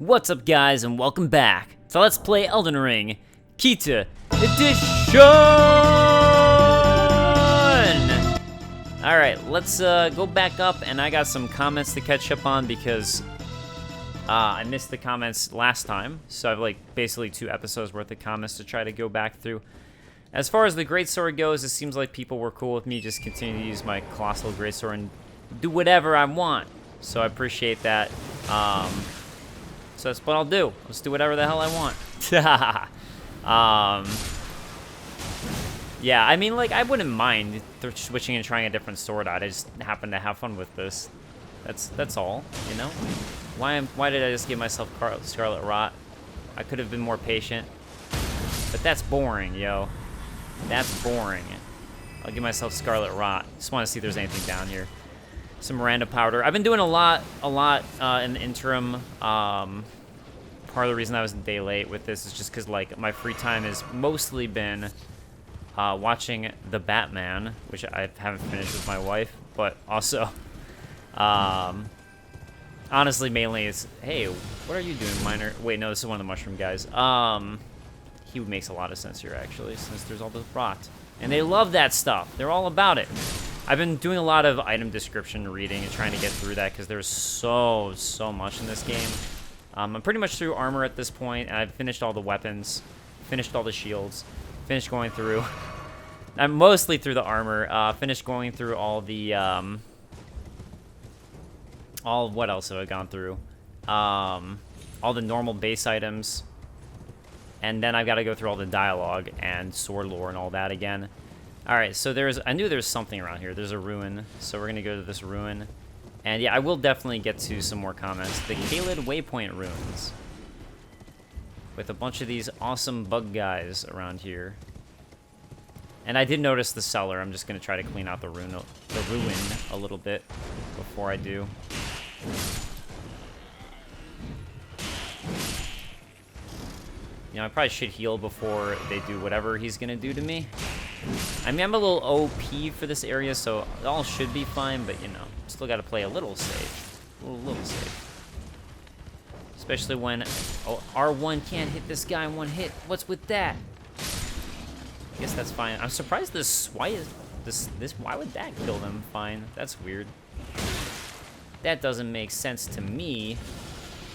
What's up, guys, and welcome back to Let's Play Elden Ring Kita Edition! Alright, let's go back up, and I got some comments to catch up on because I missed the comments last time, so I have like basically 2 episodes worth of comments to try to go back through. As far as the greatsword goes, it seems like people were cool with me just continuing to use my colossal greatsword and do whatever I want, so I appreciate that. So that's what I'll do. Let's do whatever the hell I want. Yeah, I mean, like, I wouldn't mind switching and trying a different sword out. I just happen to have fun with this. That's all, you know? Why did I just give myself Scarlet Rot? I could have been more patient. But that's boring, yo. That's boring. I'll give myself Scarlet Rot. Just want to see if there's anything down here. Some Miranda powder. I've been doing a lot in the interim. Part of the reason I was a day late with this is just because, like, my free time has mostly been watching The Batman, which I haven't finished with my wife, but also, honestly, mainly it's, hey, what are you doing, Miner? Wait, no, this is one of the mushroom guys. He makes a lot of sense here, actually, since there's all the rot. And they love that stuff. They're all about it. I've been doing a lot of item description reading and trying to get through that because there's so much in this game. I'm pretty much through armor at this point, and I've finished all the weapons, finished all the shields, finished going through... I'm mostly through the armor, finished going through all the, what else have I gone through? All the normal base items, and then I've got to go through all the dialogue and sword lore and all that again. Alright, so I knew there's something around here. There's a ruin, so we're going to go to this ruin. And yeah, I will definitely get to some more comments. The Caelid Waypoint ruins. With a bunch of these awesome bug guys around here. And I did notice the cellar. I'm just going to try to clean out the ruin a little bit before I do. You know, I probably should heal before they do whatever he's going to do to me. I mean, I'm a little OP for this area, so it all should be fine, but, you know, still got to play a little safe. A little safe. Especially when R1 can't hit this guy in one hit. What's with that? I guess that's fine. I'm surprised why would that kill them fine? That's weird. That doesn't make sense to me.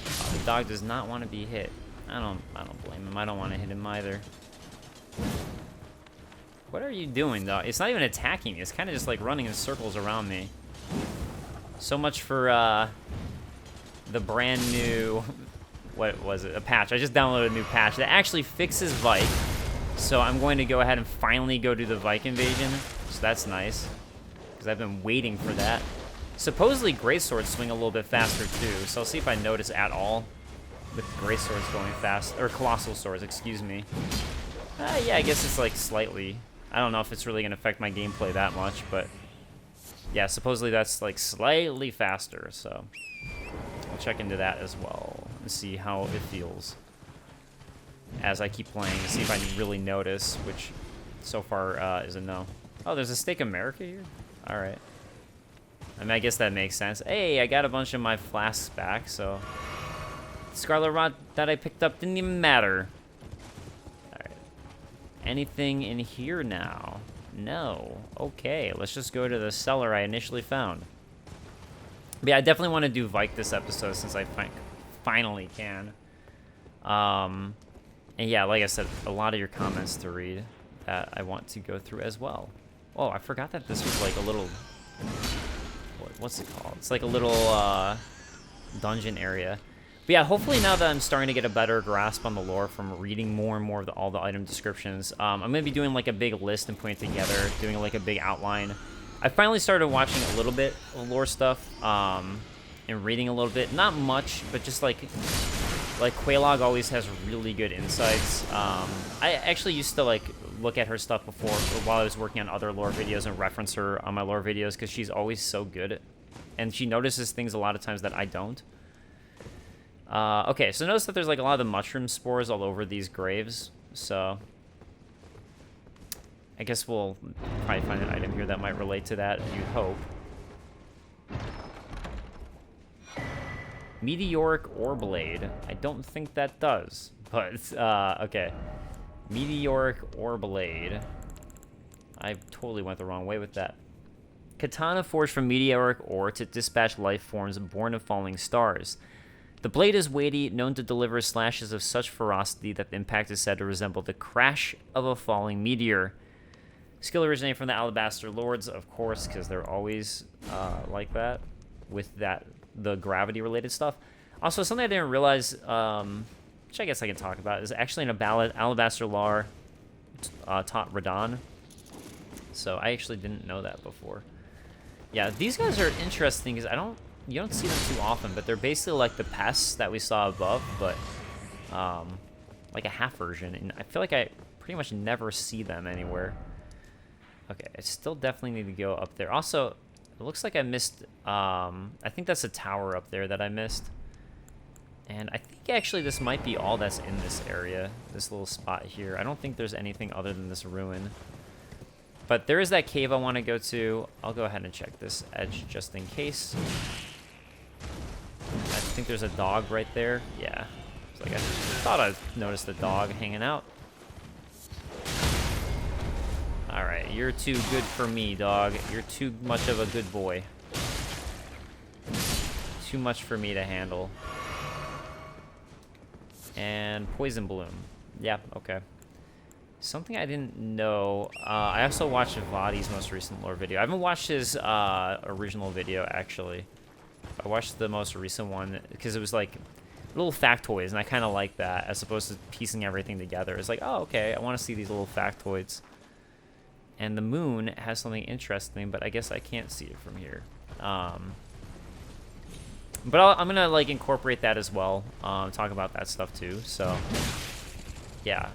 Oh, the dog does not want to be hit. I don't blame him. I don't want to hit him either. What are you doing, though? It's not even attacking me. It's kind of just like running in circles around me. So much for the brand new, what was it? A patch. I just downloaded a new patch that actually fixes Vike. So I'm going to go ahead and finally go do the Vike invasion. So that's nice, because I've been waiting for that. Supposedly greatswords swing a little bit faster too. So I'll see if I notice at all with greatswords going fast, or colossal swords, excuse me. Yeah, I guess it's like slightly. I don't know if it's really going to affect my gameplay that much, but yeah, supposedly that's like slightly faster, so I'll check into that as well and see how it feels as I keep playing to see if I really notice, which so far is a no. Oh, there's a Steak America here? Alright. I mean, I guess that makes sense. Hey, I got a bunch of my flasks back, so Scarlet Rot that I picked up didn't even matter. Anything in here now? No. Okay, let's just go to the cellar I initially found. But yeah, I definitely want to do Vike this episode since I finally can. And yeah, like I said, a lot of your comments to read that I want to go through as well. Oh, I forgot that this was like a little... What's it called? It's like a little dungeon area. But yeah, hopefully now that I'm starting to get a better grasp on the lore from reading more and more of all the item descriptions, I'm going to be doing like a big list and putting it together, doing like a big outline. I finally started watching a little bit of lore stuff and reading a little bit. Not much, but just like Caelid always has really good insights. I actually used to like look at her stuff before while I was working on other lore videos and reference her on my lore videos because she's always so good. And she notices things a lot of times that I don't. Okay, so notice that there's like a lot of the mushroom spores all over these graves, so I guess we'll probably find an item here that might relate to that, you'd hope. Meteoric Ore Blade. I don't think that does, but okay. Meteoric Ore Blade. I totally went the wrong way with that. Katana forged from meteoric ore to dispatch life forms born of falling stars. The blade is weighty, known to deliver slashes of such ferocity that the impact is said to resemble the crash of a falling meteor. Skill originating from the Alabaster Lords, of course, because they're always like that with the gravity-related stuff. Also, something I didn't realize, which I guess I can talk about, is actually an Alabaster Lar taught Radon. So I actually didn't know that before. Yeah, these guys are interesting because you don't see them too often, but they're basically like the pests that we saw above, but like a half version. And I feel like I pretty much never see them anywhere. Okay, I still definitely need to go up there. Also, it looks like I missed, I think that's a tower up there that I missed. And I think actually this might be all that's in this area, this little spot here. I don't think there's anything other than this ruin. But there is that cave I want to go to. I'll go ahead and check this edge just in case. I think there's a dog right there. Yeah. It's like I thought I noticed the dog hanging out. Alright, you're too good for me, dog. You're too much of a good boy. Too much for me to handle. And Poison Bloom. Yeah, okay. Something I didn't know. I also watched Vadi's most recent lore video. I haven't watched his original video, actually. I watched the most recent one because it was like little factoids, and I kind of like that as opposed to piecing everything together. It's like, oh, okay, I want to see these little factoids. And the moon has something interesting, but I guess I can't see it from here. But I'm gonna like incorporate that as well. Talk about that stuff too. So, yeah.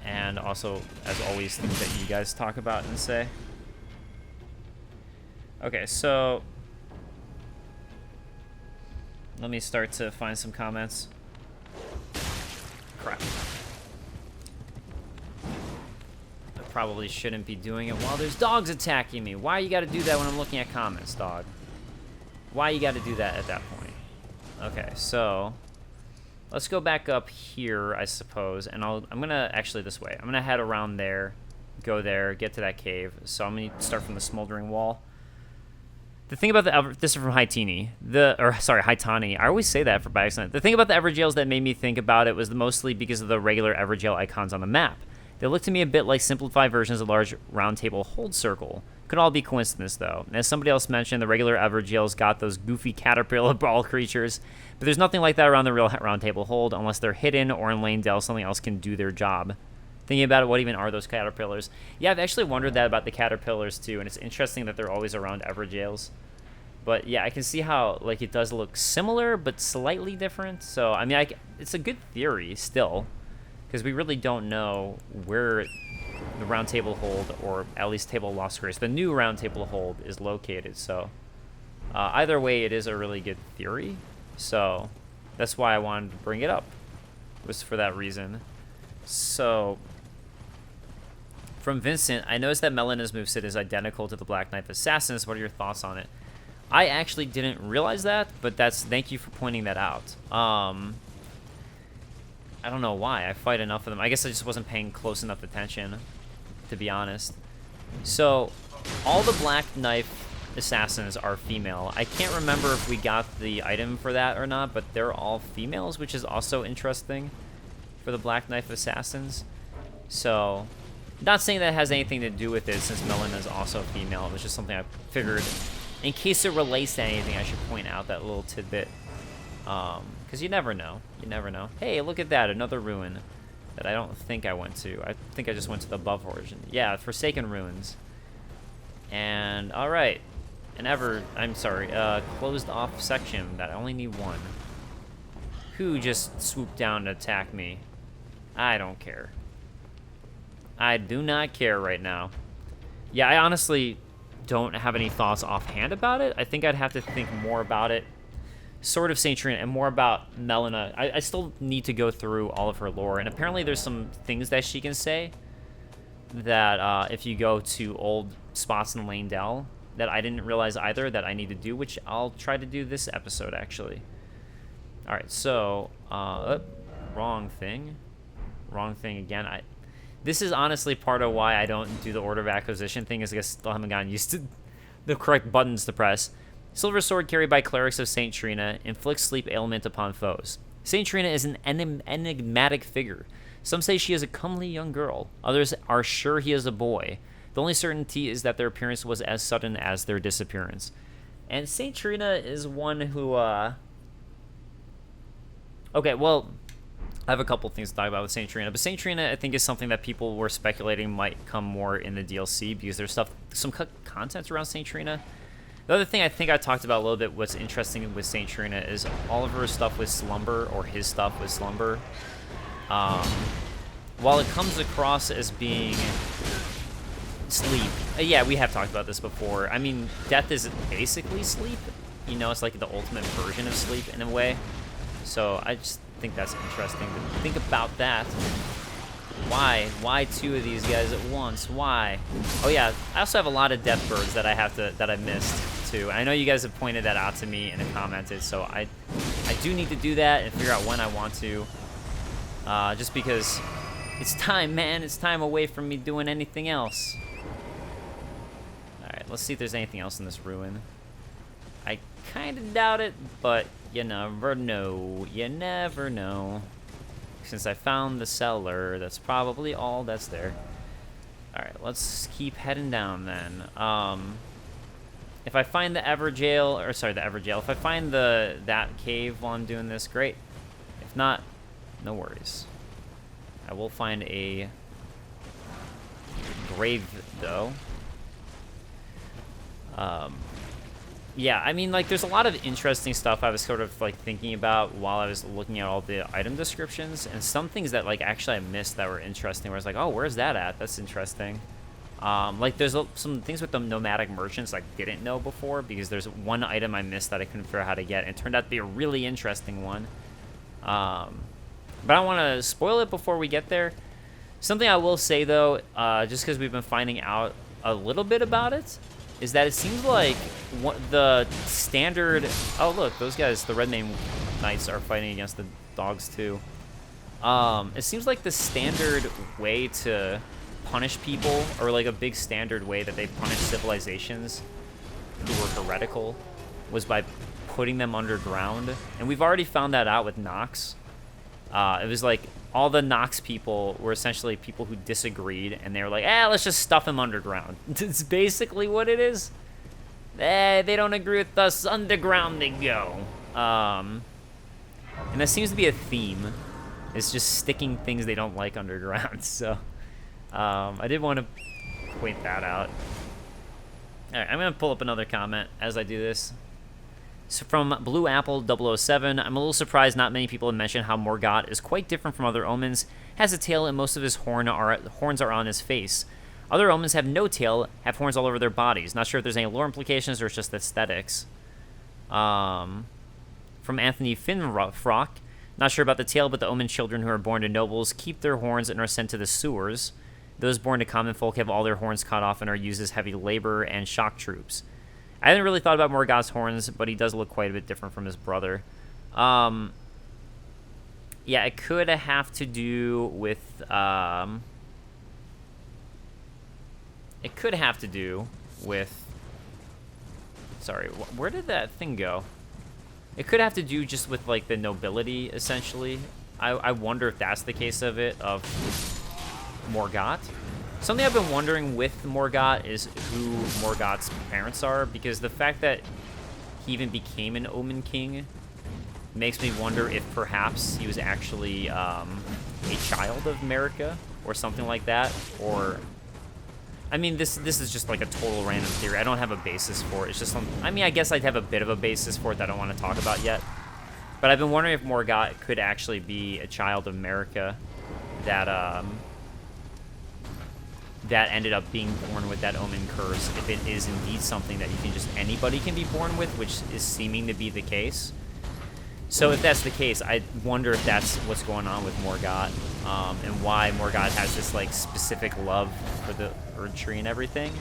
And also, as always, things that you guys talk about and say. Okay, so let me start to find some comments. Crap. I probably shouldn't be doing it while there's dogs attacking me. Why you gotta do that when I'm looking at comments, dog? Why you gotta do that at that point? Okay, so let's go back up here, I suppose, and I'm gonna actually this way. I'm gonna head around there, go there, get to that cave. So I'm gonna start from the smoldering wall. The thing about this is from Haitani, Haitani. I always say that by accident. The thing about the Everjails that made me think about it was mostly because of the regular Everjail icons on the map. They look to me a bit like simplified versions of a large round table hold circle. Could all be coincidence, though. And as somebody else mentioned, the regular Everjails got those goofy caterpillar ball creatures, but there's nothing like that around the real round table hold unless they're hidden or in Lane Dell, something else can do their job. Thinking about it, what even are those caterpillars? Yeah, I've actually wondered that about the caterpillars, too, and it's interesting that they're always around Everjails. But, yeah, I can see how, like, it does look similar, but slightly different. So, I mean, it's a good theory, still, because we really don't know where the round table hold, or at least table of lost grace, the new round table hold is located. So either way, it is a really good theory. So that's why I wanted to bring it up, was for that reason. So from Vincent, I noticed that Melina's moveset is identical to the Black Knife Assassins. What are your thoughts on it? I actually didn't realize that, but thank you for pointing that out. I don't know why. I fight enough of them. I guess I just wasn't paying close enough attention, to be honest. So, all the Black Knife Assassins are female. I can't remember if we got the item for that or not, but they're all females, which is also interesting for the Black Knife Assassins. So, not saying that has anything to do with it, since Melina is also female. It was just something I figured, in case it relates to anything, I should point out that little tidbit. Because you never know. You never know. Hey, look at that. Another ruin that I don't think I went to. I think I just went to the above origin. Yeah, Forsaken Ruins. And, alright. Closed off section that I only need one. Who just swooped down to attack me? I don't care. I do not care right now. Yeah, I honestly don't have any thoughts offhand about it. I think I'd have to think more about it. Sort of Saint Trina, and more about Melina. I still need to go through all of her lore, and apparently there's some things that she can say that if you go to old spots in Lane Dell, that I didn't realize either that I need to do, which I'll try to do this episode, actually. All right, so, wrong thing again. This is honestly part of why I don't do the order of acquisition thing, is I still haven't gotten used to the correct buttons to press. Silver sword carried by clerics of Saint Trina inflicts sleep ailment upon foes. Saint Trina is an enigmatic figure. Some say she is a comely young girl. Others are sure he is a boy. The only certainty is that their appearance was as sudden as their disappearance. And Saint Trina is one who, okay, well, I have a couple things to talk about with Saint Trina, but Saint Trina, I think, is something that people were speculating might come more in the DLC, because there's some content around Saint Trina. The other thing I think I talked about a little bit, what's interesting with Saint Trina, is all of her stuff with Slumber, or his stuff with Slumber. While it comes across as being sleep, yeah, we have talked about this before. I mean, death is basically sleep. You know, it's like the ultimate version of sleep in a way. So I just think that's interesting to think about that. Why two of these guys at once? Why? Oh yeah, I also have a lot of death birds that I missed too. I know you guys have pointed that out to me and commented, so I do need to do that and figure out when I want to. Just because it's time, man. It's time away from me doing anything else. Alright, let's see if there's anything else in this ruin. I kind of doubt it, but you never know. You never know. Since I found the cellar, that's probably all that's there. Alright, let's keep heading down then. If I find the Everjail, if I find that cave while I'm doing this, great. If not, no worries. I will find a grave, though. Yeah, I mean, like, there's a lot of interesting stuff I was sort of, like, thinking about while I was looking at all the item descriptions, and some things that, like, actually I missed that were interesting, where I was like, oh, where's that at? That's interesting. Like, there's some things with the nomadic merchants I didn't know before, because there's one item I missed that I couldn't figure out how to get, and it turned out to be a really interesting one. But I don't want to spoil it before we get there. Something I will say, though, just because we've been finding out a little bit about it, is that it seems like the standard... Oh, look, those guys, the Red Mane Knights, are fighting against the dogs, too. It seems like the standard way to punish people, or like a big standard way that they punish civilizations who were heretical, was by putting them underground. And we've already found that out with Nox. It was like all the Nox people were essentially people who disagreed, and they were like, let's just stuff them underground. It's basically what it is. They don't agree with us, underground they go. And that seems to be a theme. It's just sticking things they don't like underground. So I did want to point that out. All right, I'm going to pull up another comment as I do this. So from Blue Apple 007, I'm a little surprised not many people have mentioned how Morgott is quite different from other omens, has a tail, and most of his horns are on his face. Other omens have no tail, have horns all over their bodies. Not sure if there's any lore implications or it's just aesthetics. From Anthony Finfrock, not sure about the tail, but the omen children who are born to nobles keep their horns and are sent to the sewers. Those born to common folk have all their horns cut off and are used as heavy labor and shock troops. I hadn't really thought about Morgoth's horns, but he does look quite a bit different from his brother. Yeah, it could have to do with... Sorry, where did that thing go? It could have to do just with, like, the nobility, essentially. I wonder if that's the case of it, of Morgott. Something I've been wondering with Morgott is who Morgott's parents are, because the fact that he even became an Omen King makes me wonder if perhaps he was actually a child of America or something like that, or... I mean, this is just like a total random theory. I don't have a basis for it. It's just something... I mean, I guess I'd have a bit of a basis for it that I don't want to talk about yet. But I've been wondering if Morgott could actually be a child of America that ended up being born with that Omen curse, if it is indeed something that anybody can be born with, which is seeming to be the case. So if that's the case, I wonder if that's what's going on with Morgott, and why Morgott has this, like, specific love for the Erd Tree and everything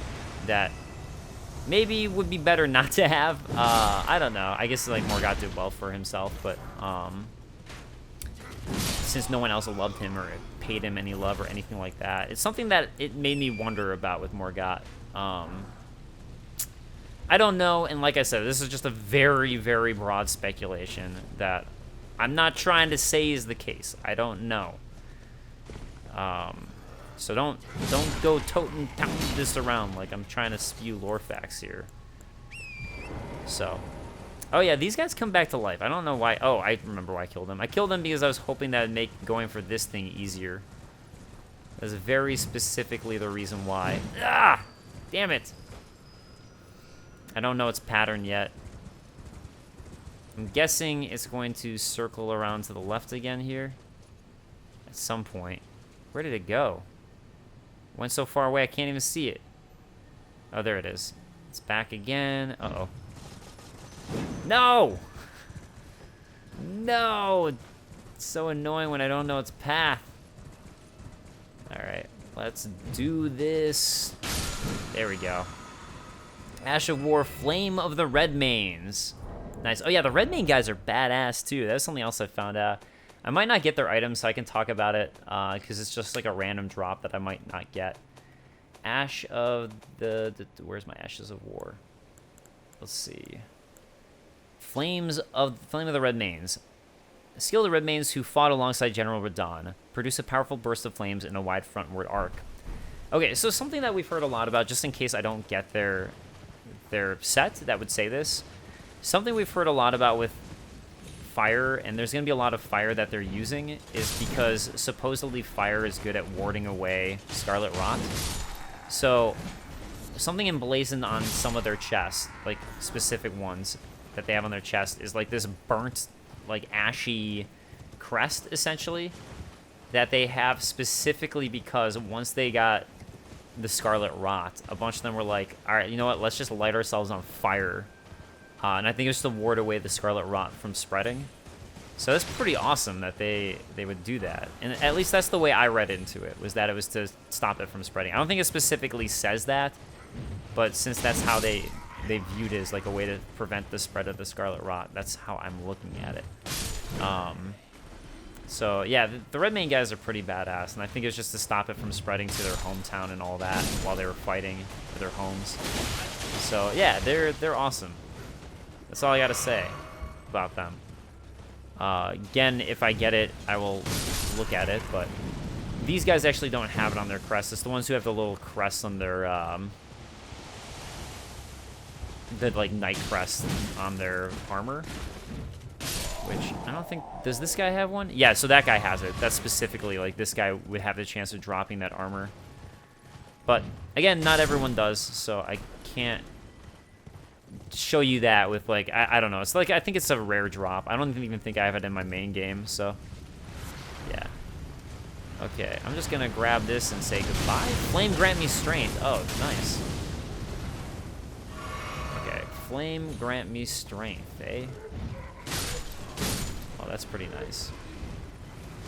that maybe would be better not to have. I don't know. I guess like Morgott did well for himself, but since no one else loved him or paid him any love or anything like that, it's something that it made me wonder about with Morgott. I don't know, and like I said, this is just a very, very broad speculation that I'm not trying to say is the case. I don't know. So don't go toting this around like I'm trying to spew lore facts here. So, oh yeah, these guys come back to life. I don't know why. Oh, I remember why I killed them. I killed them because I was hoping that would make going for this thing easier. That's very specifically the reason why. Ah! Damn it! I don't know its pattern yet. I'm guessing it's going to circle around to the left again here at some point. Where did it go? Went so far away I can't even see it. Oh, there it is. It's back again. Uh-oh. No! No! It's so annoying when I don't know its path. Alright, let's do this. There we go. Ash of War, Flame of the Redmanes. Nice. Oh yeah, the Redmane guys are badass too. That's something else I found out. I might not get their items, so I can talk about it, because it's just like a random drop that I might not get. Ash of where's my Ashes of War? Let's see. Flame of the Redmanes. Skill of the Redmanes who fought alongside General Radahn. Produce a powerful burst of flames in a wide frontward arc. Okay, so something that we've heard a lot about, just in case I don't get their set that would say this. Something we've heard a lot about with fire, and there's going to be a lot of fire that they're using, is because supposedly fire is good at warding away Scarlet Rot. So something emblazoned on some of their chests, like specific ones that they have on their chest, is like this burnt, like ashy crest, essentially, that they have specifically because once they got the Scarlet Rot, a bunch of them were like, all right, you know what, let's just light ourselves on fire. And I think it was to ward away the Scarlet Rot from spreading. So that's pretty awesome that they would do that. And at least that's the way I read into it, was that it was to stop it from spreading. I don't think it specifically says that, but since that's how they viewed it as like a way to prevent the spread of the Scarlet Rot, that's how I'm looking at it. So yeah, the Redmane guys are pretty badass, and I think it's just to stop it from spreading to their hometown and all that while they were fighting for their homes. So yeah, they're awesome. That's all I gotta say about them. Again, if I get it, I will look at it, but these guys actually don't have it on their crest. It's the ones who have the little crests on their, the, like, night crest on their armor, which I don't think, does this guy have one? Yeah, so that guy has it. That's specifically, like, this guy would have the chance of dropping that armor. But, again, not everyone does, so I can't show you that with, like, I don't know. It's like, I think it's a rare drop. I don't even think I have it in my main game, so yeah. Okay, I'm just gonna grab this and say goodbye. Flame grant me strength. Oh, nice. Okay, flame grant me strength, eh? Oh, that's pretty nice.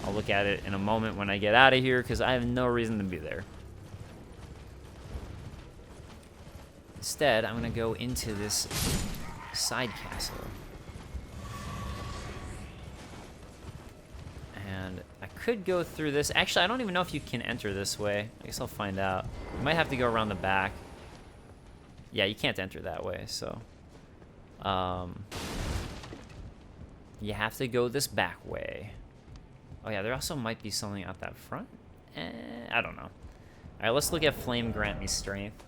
I'll look at it in a moment when I get out of here, because I have no reason to be there. Instead, I'm going to go into this side castle. And I could go through this. Actually, I don't even know if you can enter this way. I guess I'll find out. You might have to go around the back. Yeah, you can't enter that way, so... you have to go this back way. Oh yeah, there also might be something out that front. I don't know. Alright, let's look at Flame Grant Me Strength.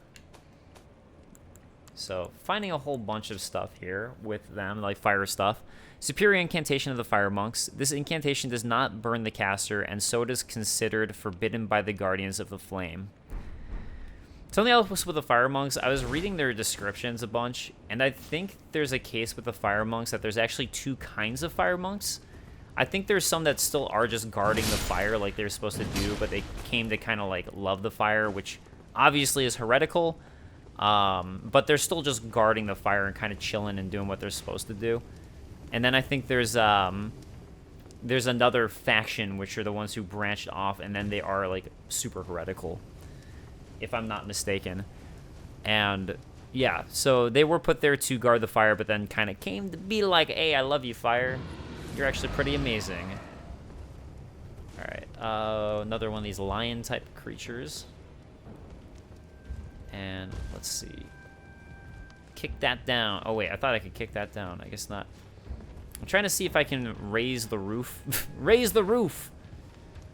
So, finding a whole bunch of stuff here with them, like fire stuff. Superior incantation of the fire monks. This incantation does not burn the caster, and so it is considered forbidden by the guardians of the flame. Something else with the fire monks, I was reading their descriptions a bunch, and I think there's a case with the fire monks that there's actually two kinds of fire monks. I think there's some that still are just guarding the fire like they're supposed to do, but they came to kind of like love the fire, which obviously is heretical. But they're still just guarding the fire and kind of chilling and doing what they're supposed to do. And then I think there's another faction, which are the ones who branched off, and then they are like super heretical, if I'm not mistaken. And Yeah, so they were put there to guard the fire, but then kind of came to be like, hey, I love you, fire. You're actually pretty amazing. All right, another one of these lion-type creatures. And let's see. Kick that down. Oh, wait, I thought I could kick that down. I guess not. I'm trying to see if I can raise the roof. Raise the roof!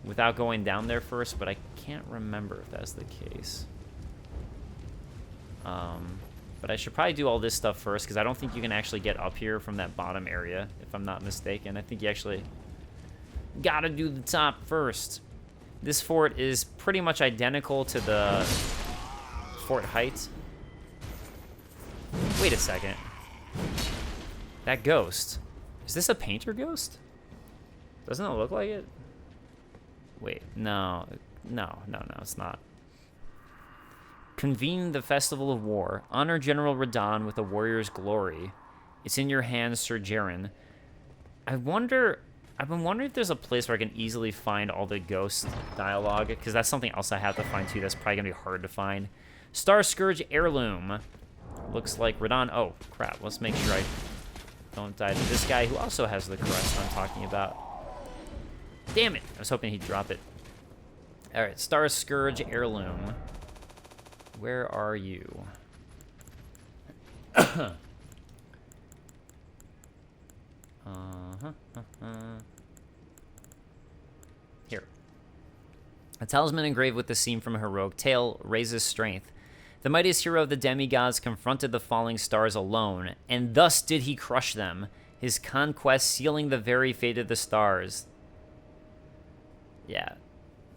Without going down there first, but I can't remember if that's the case. But I should probably do all this stuff first, because I don't think you can actually get up here from that bottom area, if I'm not mistaken. I think you actually gotta do the top first. This fort is pretty much identical to the Fort Heights. Wait a second. That ghost. Is this a painter ghost? Doesn't it look like it? Wait, no, it's not. Convene the Festival of War. Honor General Radon with a warrior's glory. It's in your hands, Sir Jaren. I've been wondering if there's a place where I can easily find all the ghost dialogue, because that's something else I have to find too. That's probably gonna be hard to find. Star Scourge Heirloom. Looks like Radon. Oh, crap. Let's make sure I don't die to this guy who also has the crest I'm talking about. Damn it. I was hoping he'd drop it. All right, Star Scourge Heirloom. Where are you? Here. A talisman engraved with the seam from a heroic tale raises strength. The mightiest hero of the demigods confronted the falling stars alone, and thus did he crush them, his conquest sealing the very fate of the stars. Yeah,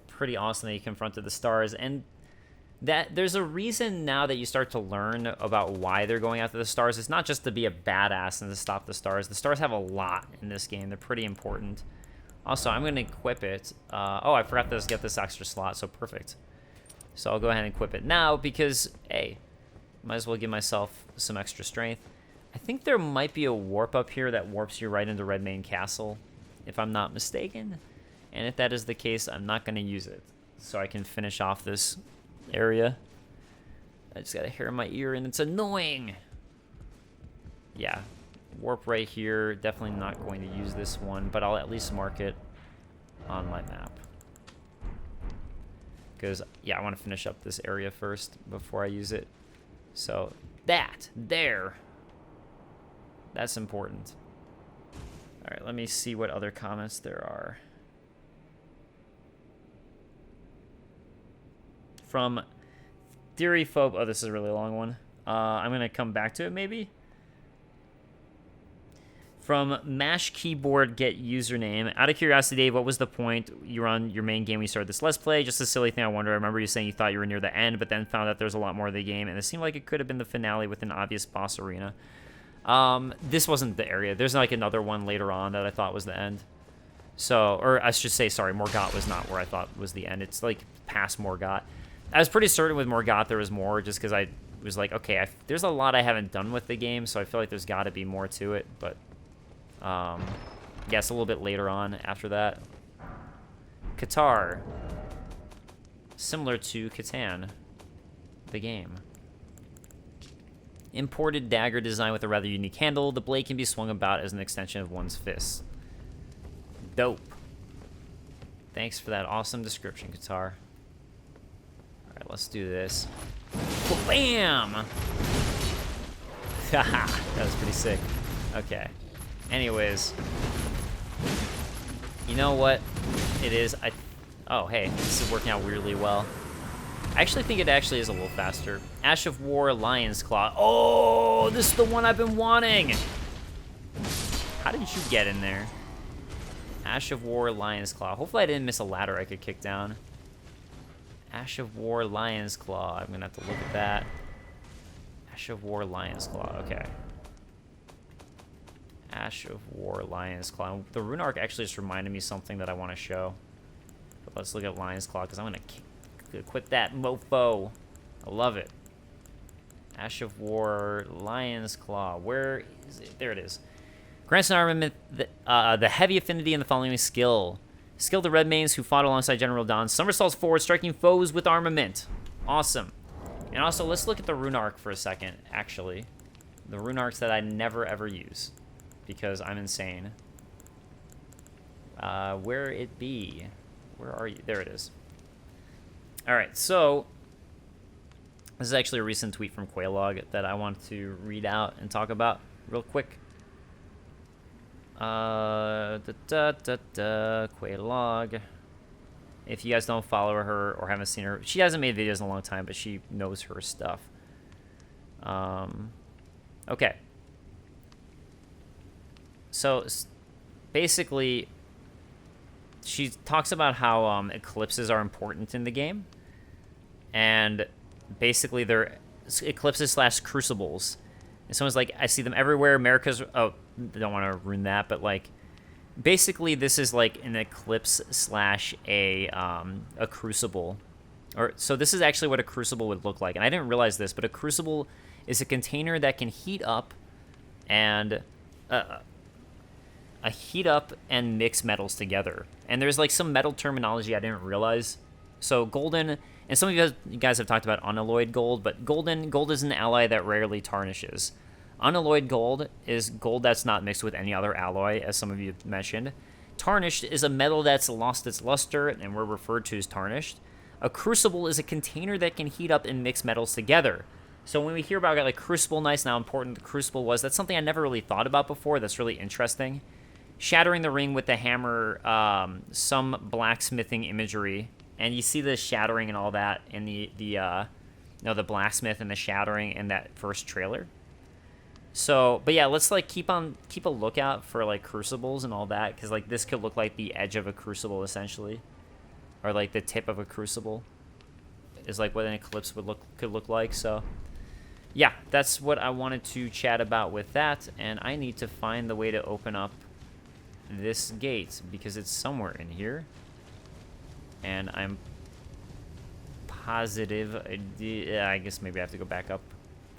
pretty awesome that he confronted the stars, and that there's a reason now that you start to learn about why they're going after the stars. It's not just to be a badass and to stop the stars. The stars have a lot in this game. They're pretty important. Also, I'm going to equip it. Oh, I forgot to get this extra slot, so perfect. So I'll go ahead and equip it now because, hey, might as well give myself some extra strength. I think there might be a warp up here that warps you right into Redmane Castle, if I'm not mistaken. And if that is the case, I'm not going to use it. So I can finish off this area. I just got a hair in my ear and it's annoying. Yeah, warp right here. Definitely not going to use this one, but I'll at least mark it on my map. Because, yeah, I want to finish up this area first before I use it. So, there. That's important. All right, let me see what other comments there are. From Theoryphobe. Oh, this is a really long one. I'm going to come back to it, maybe. From Mash Keyboard Get Username. Out of curiosity, Dave, what was the point? You were on your main game when you started this Let's Play. Just a silly thing I wonder. I remember you saying you thought you were near the end, but then found out there's a lot more of the game, and it seemed like it could have been the finale with an obvious boss arena. This wasn't the area. There's like another one later on that I thought was the end. So, or I should say, sorry, Morgott was not where I thought was the end. It's like past Morgott. I was pretty certain with Morgott there was more, just because I was like, okay, there's a lot I haven't done with the game, so I feel like there's got to be more to it, but yes, a little bit later on after that. Qatar. Similar to Catan, the game. Imported dagger design with a rather unique handle. The blade can be swung about as an extension of one's fist. Dope. Thanks for that awesome description, Qatar. Alright, let's do this. Bam! Haha, that was pretty sick. Okay. Anyways. You know what it is? Oh, hey, this is working out weirdly well. I actually think it actually is a little faster. Ash of War, Lion's Claw. Oh, this is the one I've been wanting. How did you get in there? Ash of War, Lion's Claw. Hopefully I didn't miss a ladder I could kick down. Ash of War, Lion's Claw. I'm gonna have to look at that. Ash of War, Lion's Claw. Okay. Ash of War, Lion's Claw. The rune arc actually just reminded me something that I want to show. But let's look at Lion's Claw because I'm gonna equip that mofo. I love it. Ash of War, Lion's Claw. Where is it? There it is. Grants an armament the heavy affinity in the following skill. Skill to Redmanes who fought alongside General Don. Somersaults forward, striking foes with armament. Awesome. And also, let's look at the rune arc for a second, actually. The rune arcs that I never, ever use. Because I'm insane. Where it be? Where are you? There it is. Alright, so... This is actually a recent tweet from Caelid that I want to read out and talk about real quick. Caelid. If you guys don't follow her or haven't seen her, she hasn't made videos in a long time, but she knows her stuff. Okay. So, basically, she talks about how eclipses are important in the game. And basically, they're eclipses / crucibles. And someone's like, I see them everywhere. America's... Oh, I don't want to ruin that, but, like... Basically, this is like an eclipse / a crucible. So this is actually what a crucible would look like. And I didn't realize this, but a crucible is a container that can heat up and mix metals together. And there's like some metal terminology I didn't realize. So golden, and some of you guys have talked about unalloyed gold, but gold is an alloy that rarely tarnishes. Unalloyed gold is gold that's not mixed with any other alloy, as some of you mentioned. Tarnished is a metal that's lost its luster, and we're referred to as tarnished. A crucible is a container that can heat up and mix metals together. So when we hear about like crucible knights, how important the crucible was, that's something I never really thought about before. That's really interesting. Shattering the ring with the hammer, some blacksmithing imagery, and you see the shattering and all that in the blacksmith and the shattering in that first trailer. So, but yeah, let's like keep a lookout for like crucibles and all that, because like this could look like the edge of a crucible essentially, or like the tip of a crucible is like what an eclipse could look like. So yeah, that's what I wanted to chat about with that, and I need to find the way to open up this gate because it's somewhere in here, and I'm positive I guess maybe I have to go back up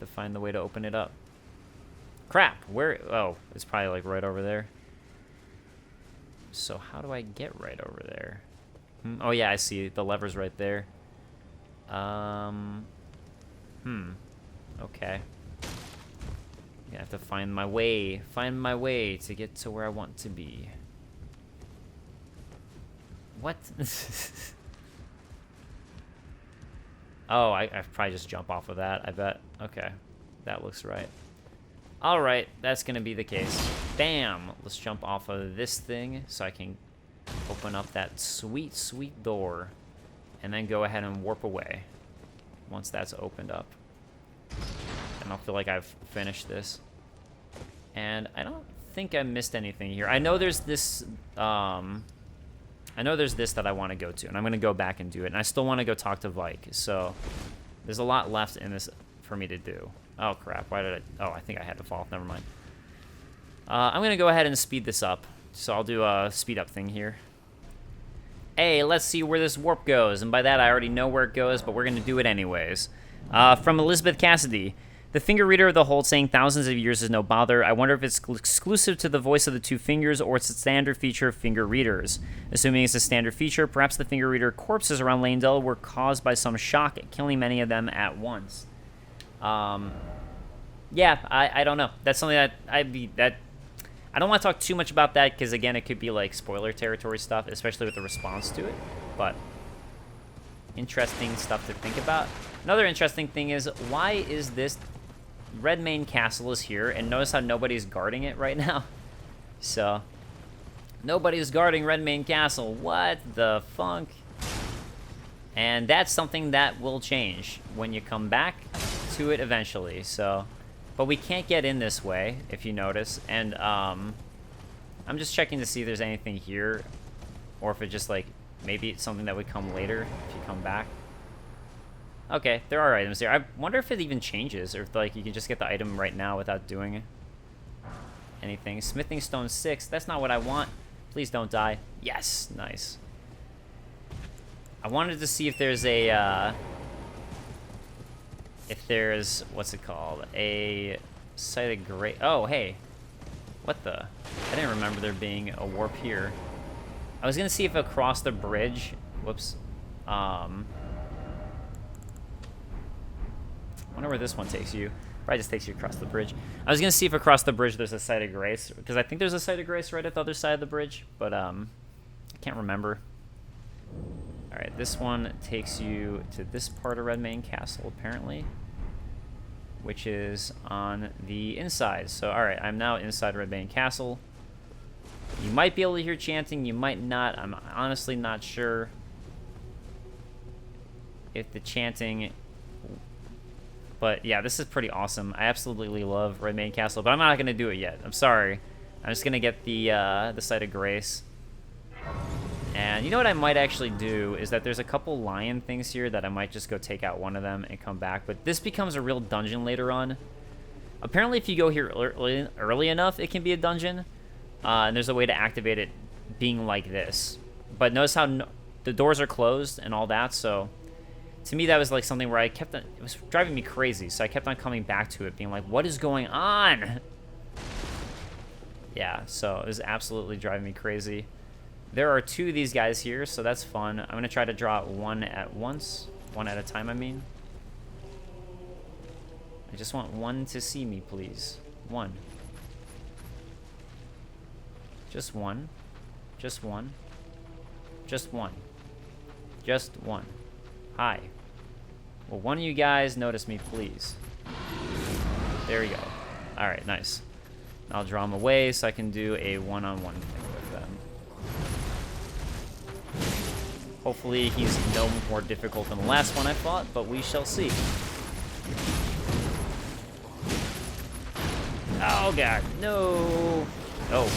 to find the way to open it up. Crap, where? Oh, it's probably like right over there. So how do I get right over there? Oh yeah, I see the lever's right there. Okay. I have to find my way to get to where I want to be. What? Oh, I probably just jump off of that, I bet. Okay, that looks right. Alright, that's gonna be the case. Bam! Let's jump off of this thing so I can open up that sweet, sweet door. And then go ahead and warp away once that's opened up. And I'll feel like I've finished this. And I don't think I missed anything here. I know there's this, that I want to go to, and I'm gonna go back and do it. And I still want to go talk to Vike, so there's a lot left in this for me to do. Oh crap, why did I... Oh, I think I had to fall off, never mind. I'm gonna go ahead and speed this up. So I'll do a speed up thing here. Hey, let's see where this warp goes. And by that, I already know where it goes, but we're gonna do it anyways. From Elizabeth Cassidy. The finger reader of the hold saying thousands of years is no bother. I wonder if it's exclusive to the voice of the two fingers or it's a standard feature of finger readers. Assuming it's a standard feature, perhaps the finger reader corpses around Lanedell were caused by some shock, killing many of them at once. Yeah, I don't know. That's something that I don't want to talk too much about that because again, it could be like spoiler territory stuff, especially with the response to it. But interesting stuff to think about. Another interesting thing is, why is this Redmane Castle is here, and notice how nobody's guarding it right now. So nobody's guarding Redmane Castle. What the funk? And that's something that will change when you come back to it eventually. So, but we can't get in this way, if you notice. And I'm just checking to see if there's anything here, or if it just like maybe it's something that would come later if you come back. Okay, there are items here. I wonder if it even changes, or if like you can just get the item right now without doing anything. Smithing stone 6. That's not what I want. Please don't die. Yes, nice. I wanted to see if there's a what's it called? A site of great. Oh, hey. What the? I didn't remember there being a warp here. I was gonna see if across the bridge. Whoops. Wonder where this one takes you. Probably just takes you across the bridge. I was gonna see if across the bridge there's a site of grace, because I think there's a site of grace right at the other side of the bridge, but I can't remember. All right, this one takes you to this part of Redmane Castle, apparently, which is on the inside. So, all right, I'm now inside Redmane Castle. You might be able to hear chanting, you might not. I'm honestly not sure if the chanting... But yeah, this is pretty awesome. I absolutely love Redmane Castle, but I'm not going to do it yet. I'm sorry. I'm just going to get the Site of Grace. And you know what I might actually do is that there's a couple lion things here that I might just go take out one of them and come back. But this becomes a real dungeon later on. Apparently, if you go here early enough, it can be a dungeon. And there's a way to activate it being like this. But notice how the doors are closed and all that, so... To me, that was like something where I kept on... It was driving me crazy, so I kept on coming back to it, being like, what is going on? Yeah, so it was absolutely driving me crazy. There are 2 of these guys here, so that's fun. I'm going to try to draw one at once. One at a time, I mean. I just want one to see me, please. One. Just one. Just one. Just one. Just one. Hi. Will one of you guys notice me, please? There you go. All right, nice. I'll draw him away so I can do a one-on-one thing with them. Hopefully he's no more difficult than the last one I fought, but we shall see. Oh, God. No. Oh,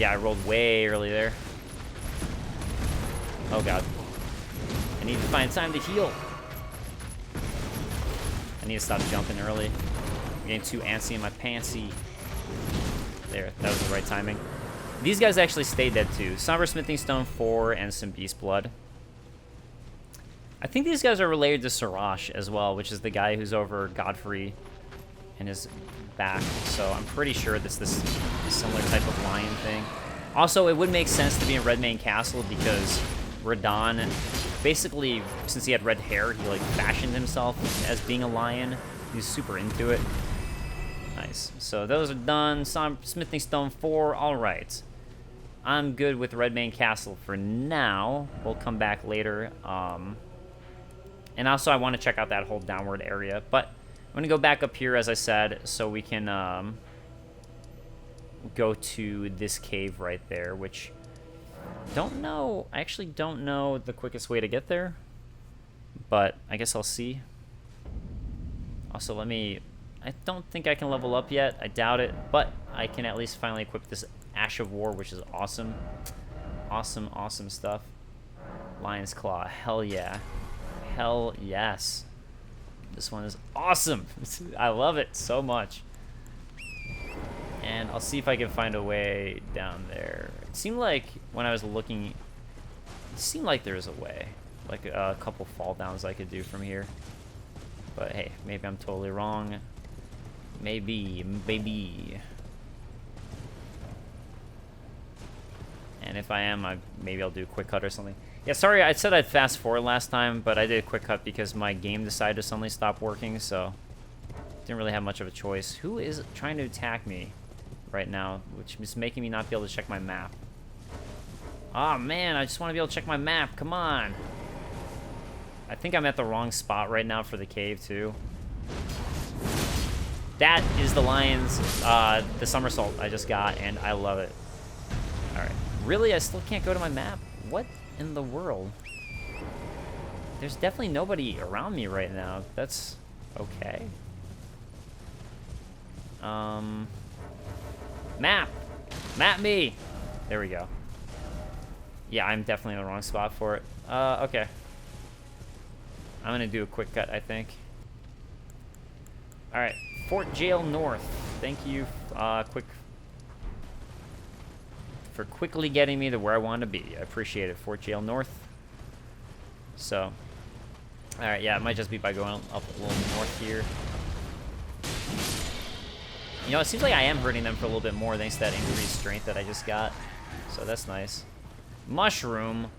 I rolled way early there. Oh, God. I need to find time to heal. I need to stop jumping early. I'm getting too antsy in my pantsy. There, that was the right timing. These guys actually stay dead too. Somber Smithing Stone 4 and some Beast Blood. I think these guys are related to Siraj as well, which is the guy who's over Godfrey and his back. So I'm pretty sure that's this similar type of lion thing. Also, it would make sense to be in Redmane Castle because Radahn, basically, since he had red hair, he like fashioned himself as being a lion. He's super into it. Nice. So those are done. Smithing Stone 4. All right. I'm good with Redmane Castle for now. We'll come back later. And also, I want to check out that whole downward area. But I'm going to go back up here, as I said, so we can go to this cave right there, which... Don't know. I actually don't know the quickest way to get there, but I guess I'll see. Also, I don't think I can level up yet. I doubt it, but I can at least finally equip this Ash of War, which is awesome. Awesome, awesome stuff. Lion's Claw. Hell yeah. Hell yes. This one is awesome. I love it so much. And I'll see if I can find a way down there. It seemed like when I was looking, it seemed like there was a way. Like a couple fall downs I could do from here. But hey, maybe I'm totally wrong. Maybe. And if I am, maybe I'll do a quick cut or something. Yeah, sorry, I said I'd fast forward last time, but I did a quick cut because my game decided to suddenly stop working, so didn't really have much of a choice. Who is trying to attack me right now, which is making me not be able to check my map? Oh man, I just want to be able to check my map. Come on. I think I'm at the wrong spot right now for the cave too. That is the lion's, the somersault I just got, and I love it. All right, really? I still can't go to my map? What in the world? There's definitely nobody around me right now. That's okay. Map me. There we go. Yeah, I'm definitely in the wrong spot for it. Okay. I'm gonna do a quick cut, I think. All right, Fort Jail North. Thank you, for quickly getting me to where I want to be. I appreciate it, Fort Jail North. So, all right, yeah, it might just be by going up a little north here. You know, it seems like I am hurting them for a little bit more thanks to that increased strength that I just got. So that's nice. Mushroom.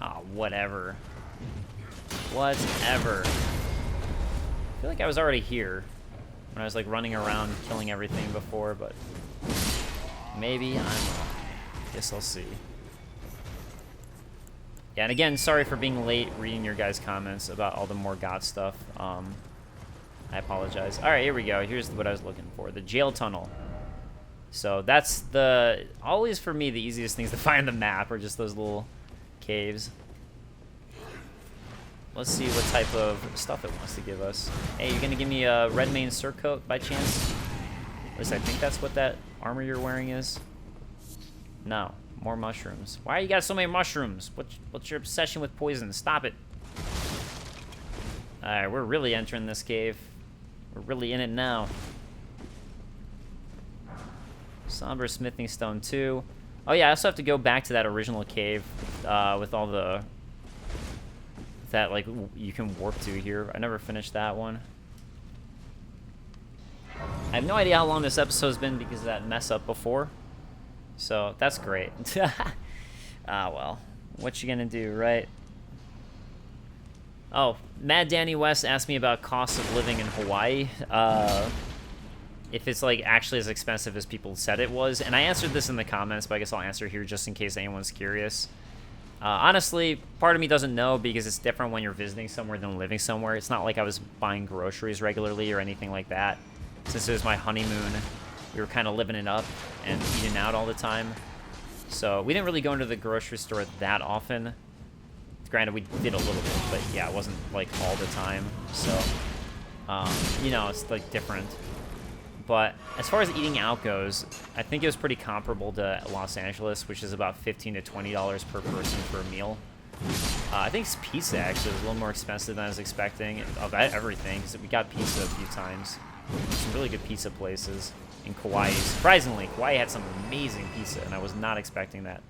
Oh, whatever. feel like I was already here when I was like running around killing everything before, but maybe I'm wrong. Guess I'll see. Yeah, and again, sorry for being late reading your guys' comments about all the more God stuff. I apologize. All right, here we go. Here's what I was looking for. The jail tunnel. So that's always for me, the easiest things to find on the map are just those little caves. Let's see what type of stuff it wants to give us. Hey, you gonna give me a red main surcoat by chance? At least I think that's what that armor you're wearing is. No, more mushrooms. Why you got so many mushrooms? What's your obsession with poison? Stop it. All right, we're really entering this cave. We're really in it now. Somber smithing stone 2. Oh yeah, I also have to go back to that original cave with all the that like you can warp to here. I never finished that one. I have no idea how long this episode's been because of that mess up before. So that's great. Ah well, what you gonna do, right? Oh, Mad Danny West asked me about cost of living in Hawaii. If it's like actually as expensive as people said it was, and I answered this in the comments, but I guess I'll answer here just in case anyone's curious. Honestly, part of me doesn't know because it's different when you're visiting somewhere than living somewhere. It's not like I was buying groceries regularly or anything like that. Since it was my honeymoon, we were kind of living it up and eating out all the time. So we didn't really go into the grocery store that often. Granted, we did a little bit, but yeah, it wasn't like all the time. So, you know, it's like different. But as far as eating out goes, I think it was pretty comparable to Los Angeles, which is about $15 to $20 per person for a meal. I think pizza actually was a little more expensive than I was expecting of everything, because we got pizza a few times. Some really good pizza places in Kauai. Surprisingly, Kauai had some amazing pizza, and I was not expecting that.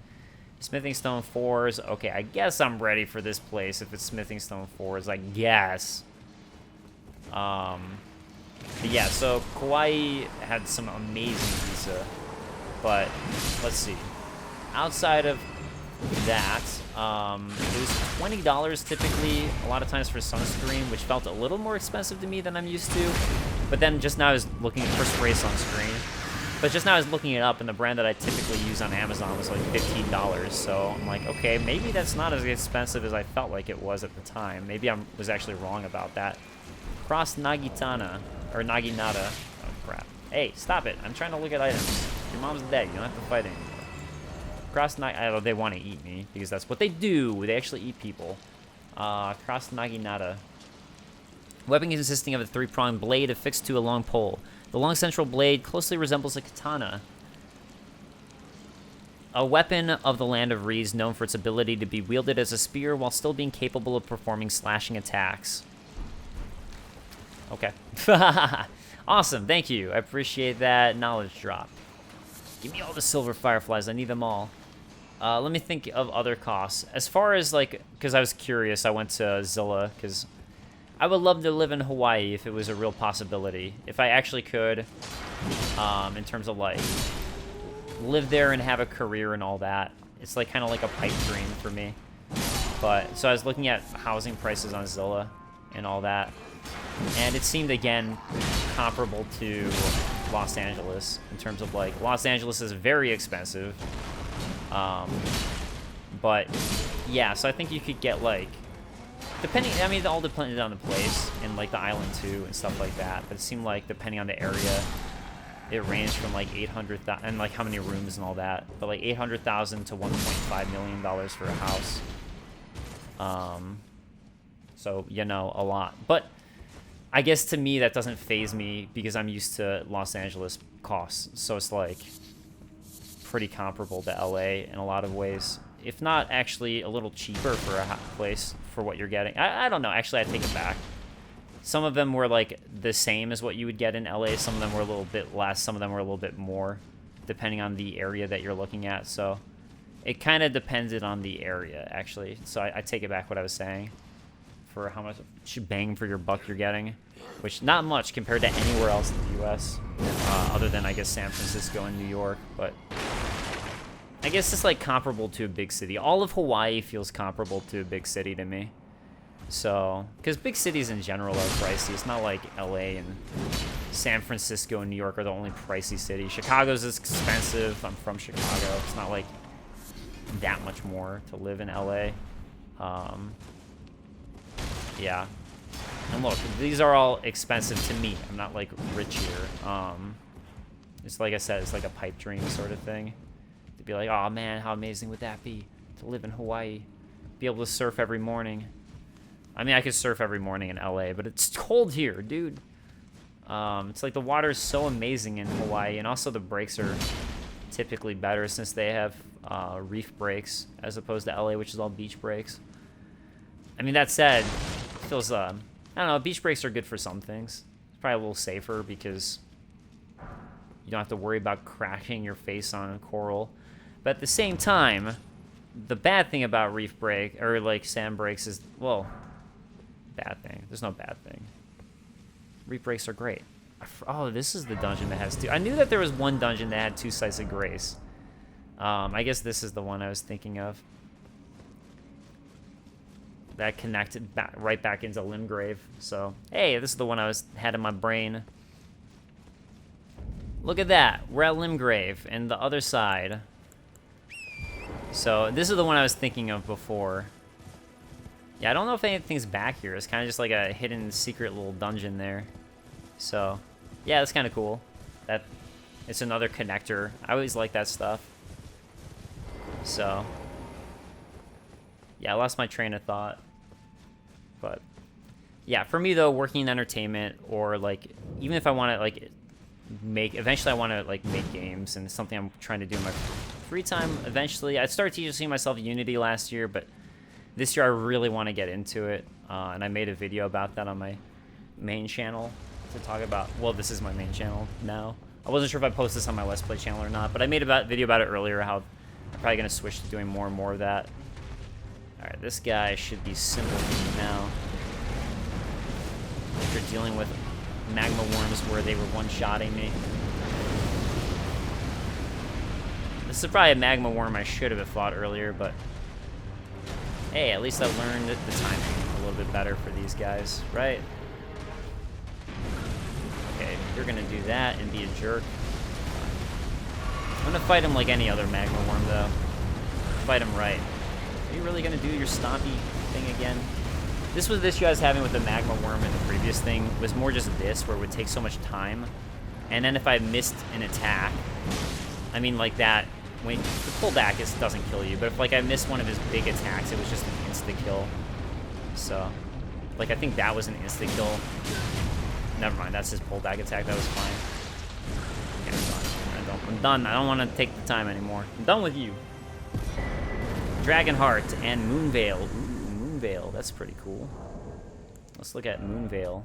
Smithing Stone 4s. Okay, I guess I'm ready for this place if it's Smithing Stone 4s, I guess. But yeah, so Kauai had some amazing pizza, but let's see. Outside of that, it was $20 typically, a lot of times for sunscreen, which felt a little more expensive to me than I'm used to. But then just now I was looking for spray sunscreen. But just now I was looking it up, and the brand that I typically use on Amazon was like $15. So I'm like, okay, maybe that's not as expensive as I felt like it was at the time. Maybe I was actually wrong about that. Cross Nagitana. Or Naginata. Oh, crap. Hey, stop it. I'm trying to look at items. Your mom's dead. You don't have to fight anymore. Cross Naginata. They want to eat me, because that's what they do. They actually eat people. Cross Naginata. Weapon consisting of a 3-pronged blade affixed to a long pole. The long central blade closely resembles a katana. A weapon of the Land of Reeds known for its ability to be wielded as a spear while still being capable of performing slashing attacks. Okay. Awesome, thank you. I appreciate that knowledge drop. Give me all the silver fireflies, I need them all. Let me think of other costs. As far as like, because I was curious, I went to Zilla, because I would love to live in Hawaii if it was a real possibility. If I actually could, in terms of like, live there and have a career and all that. It's like kind of like a pipe dream for me. But, so I was looking at housing prices on Zilla and all that. And it seemed, again, comparable to Los Angeles in terms of, like, Los Angeles is very expensive. But, yeah, so I think you could get, like, depending, I mean, it all depended on the place and, like, the island, too, and stuff like that. But it seemed like, depending on the area, it ranged from, like, $800,000, and, like, how many rooms and all that. But, like, $800,000 to $1.5 million for a house. So, you know, a lot. But I guess to me that doesn't faze me because I'm used to Los Angeles costs. So it's like pretty comparable to LA in a lot of ways. If not actually a little cheaper for a place for what you're getting. I don't know. Actually, I take it back. Some of them were like the same as what you would get in LA. Some of them were a little bit less. Some of them were a little bit more depending on the area that you're looking at. So it kind of depended on the area, actually. So I take it back what I was saying. For how much bang for your buck you're getting, which not much compared to anywhere else in the U.S. Other than I guess San Francisco and New York, but I guess it's like comparable to a big city. All of Hawaii feels comparable to a big city to me. So, because big cities in general are pricey. It's not like LA and San Francisco and New York are the only pricey cities. Chicago's expensive. I'm from Chicago. It's not like that much more to live in LA. Yeah. And look, these are all expensive to me. I'm not like rich here. It's like I said, it's like a pipe dream sort of thing. To be like, oh man, how amazing would that be to live in Hawaii? Be able to surf every morning. I mean, I could surf every morning in LA, but it's cold here, dude. It's like the water is so amazing in Hawaii, and also the breaks are typically better since they have reef breaks as opposed to LA, which is all beach breaks. I mean, that said, it feels, I don't know, beach breaks are good for some things. It's probably a little safer because you don't have to worry about cracking your face on a coral. But at the same time, the bad thing about reef break, or like sand breaks is, well, bad thing. There's no bad thing. Reef breaks are great. Oh, this is the dungeon that has two. I knew that there was one dungeon that had 2 sites of grace. I guess this is the one I was thinking of. That connected right back into Limgrave. So, hey, this is the one I had in my brain. Look at that. We're at Limgrave, and the other side. So, this is the one I was thinking of before. Yeah, I don't know if anything's back here. It's kind of just like a hidden secret little dungeon there. So, yeah, that's kind of cool. That it's another connector. I always like that stuff. So, yeah, I lost my train of thought. But, yeah, for me, though, working in entertainment or, like, even if I want to, like, eventually I want to, like, make games, and it's something I'm trying to do in my free time eventually. I started teaching myself Unity last year, but this year I really want to get into it, and I made a video about that on my main channel to talk about, well, this is my main channel now. I wasn't sure if I post this on my Let's Play channel or not, but I made a video about it earlier, how I'm probably going to switch to doing more and more of that. Alright, this guy should be simple for me now. If you're dealing with magma worms where they were one-shotting me. This is probably a magma worm I should have fought earlier, but hey, at least I learned the timing a little bit better for these guys, right? Okay, you're gonna do that and be a jerk. I'm gonna fight him like any other magma worm, though. Fight him right. Are you really gonna do your stompy thing again? This was the issue I was having with the magma worm in the previous thing. Was more just this, where it would take so much time. And then if I missed an attack, I mean like that, when the pullback doesn't kill you, but if like I missed one of his big attacks, it was just an insta-kill. So, like I think that was an insta-kill. Never mind, that's his pullback attack, that was fine. Okay, I'm done. I'm done, I don't want to take the time anymore. I'm done with you. Dragonheart and Moonveil. Ooh, Moonveil, that's pretty cool. Let's look at Moonveil.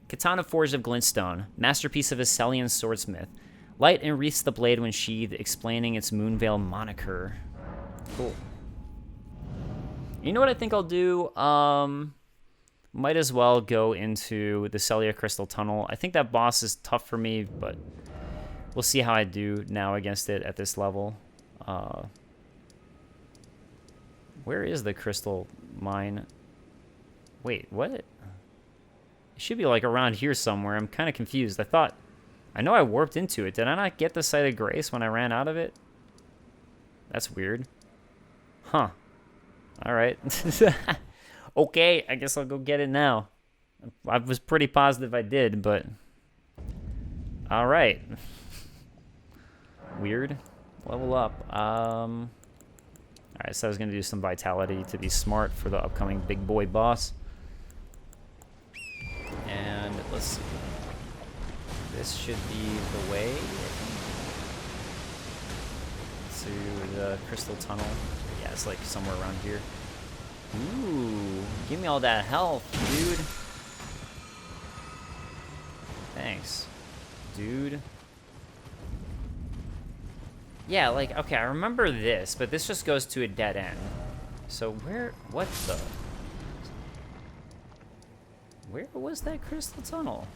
Katana forged of glintstone, masterpiece of a Celian swordsmith. Light enwreaths the blade when sheathed, explaining its Moonveil moniker. Cool. You know what I think I'll do? Might as well go into the Celia Crystal Tunnel. I think that boss is tough for me, but we'll see how I do now against it at this level. Where is the crystal mine? Wait, what? It should be like around here somewhere. I'm kind of confused. I know I warped into it. Did I not get the Site of Grace when I ran out of it? That's weird. Huh. Alright. Okay, I guess I'll go get it now. I was pretty positive I did, but alright. Weird. Level up. Alright, so I was going to do some vitality to be smart for the upcoming big boy boss. And let's see. This should be the way to the crystal tunnel. Yeah, it's like somewhere around here. Ooh, give me all that health, dude. Thanks, dude. Yeah, like, okay, I remember this, but this just goes to a dead end. So where was that crystal tunnel?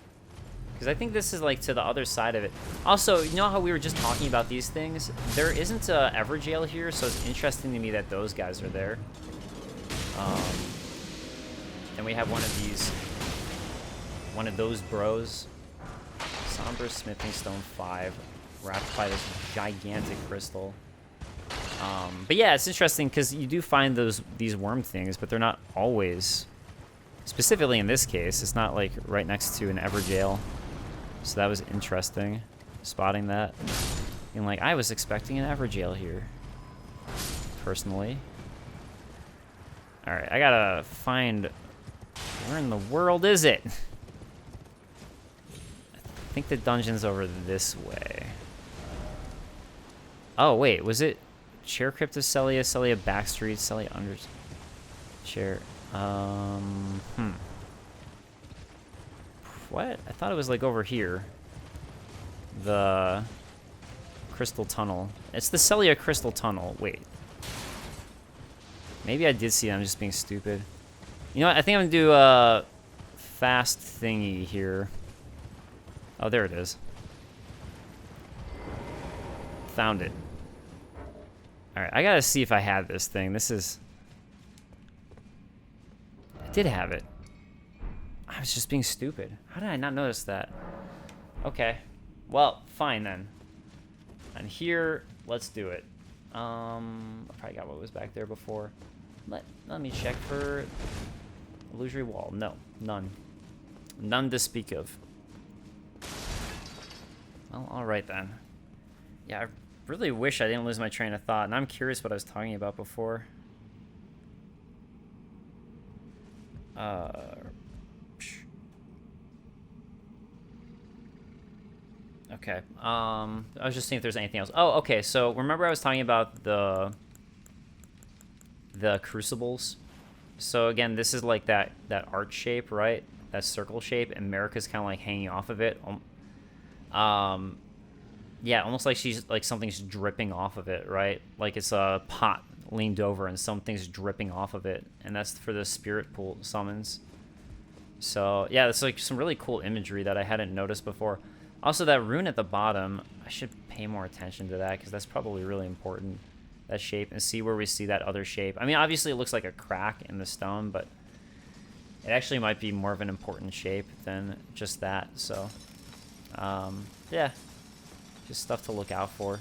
Because I think this is like to the other side of it. Also, you know how we were just talking about these things? There isn't a Everjail here, so it's interesting to me that those guys are there. And we have one of those bros. Somber Smithing Stone 5, wrapped by this gigantic crystal. But yeah, it's interesting because you do find these worm things, but they're not always. Specifically in this case, it's not like right next to an Everjail. So that was interesting, spotting that. And like, I was expecting an Everjail here, personally. All right, I gotta find, where in the world is it? I think the dungeon's over this way. Oh wait, was it Chair Crypt of Celia, Celia Backstreet, Celia Under Chair? What? I thought it was like over here. The Crystal Tunnel. It's the Celia Crystal Tunnel. Wait. Maybe I did see it. I'm just being stupid. You know what? I think I'm gonna do a fast thingy here. Oh, there it is. Found it. Alright, I gotta see if I had this thing. This is... I did have it. I was just being stupid. How did I not notice that? Okay. Well, fine then. And here, let's do it. I probably got what was back there before. Let me check for illusory wall. No, none. None to speak of. Well, alright then. Yeah, I really wish I didn't lose my train of thought, and I'm curious what I was talking about before. Okay. I was just seeing if there's anything else. Oh, okay. So remember I was talking about the crucibles. So again, this is like that arch shape, right? That circle shape, and Marika's kind of like hanging off of it. Yeah, almost like she's like something's dripping off of it, right? Like it's a pot leaned over and something's dripping off of it, and that's for the spirit pool summons. So yeah, it's like some really cool imagery that I hadn't noticed before. Also, that rune at the bottom, I should pay more attention to that because that's probably really important, that shape, and see where we see that other shape. I mean, obviously it looks like a crack in the stone, but it actually might be more of an important shape than just that. So yeah, just stuff to look out for,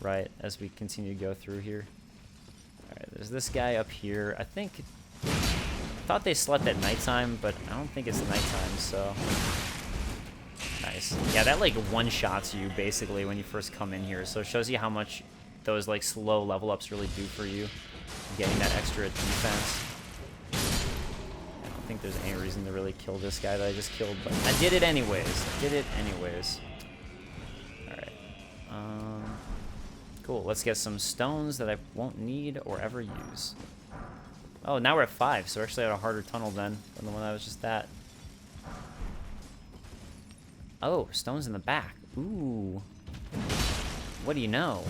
right, as we continue to go through here. All right, there's this guy up here. I thought they slept at nighttime, but I don't think it's nighttime, so... Nice. Yeah, that like one-shots you basically when you first come in here, so it shows you how much those like slow level ups really do for you, getting that extra defense. I don't think there's any reason to really kill this guy that I just killed, but I did it anyways. Alright. Cool, let's get some stones that I won't need or ever use. Oh, now we're at 5, so we're actually at a harder tunnel then than the one that was just at. Oh, stones in the back. Ooh. What do you know?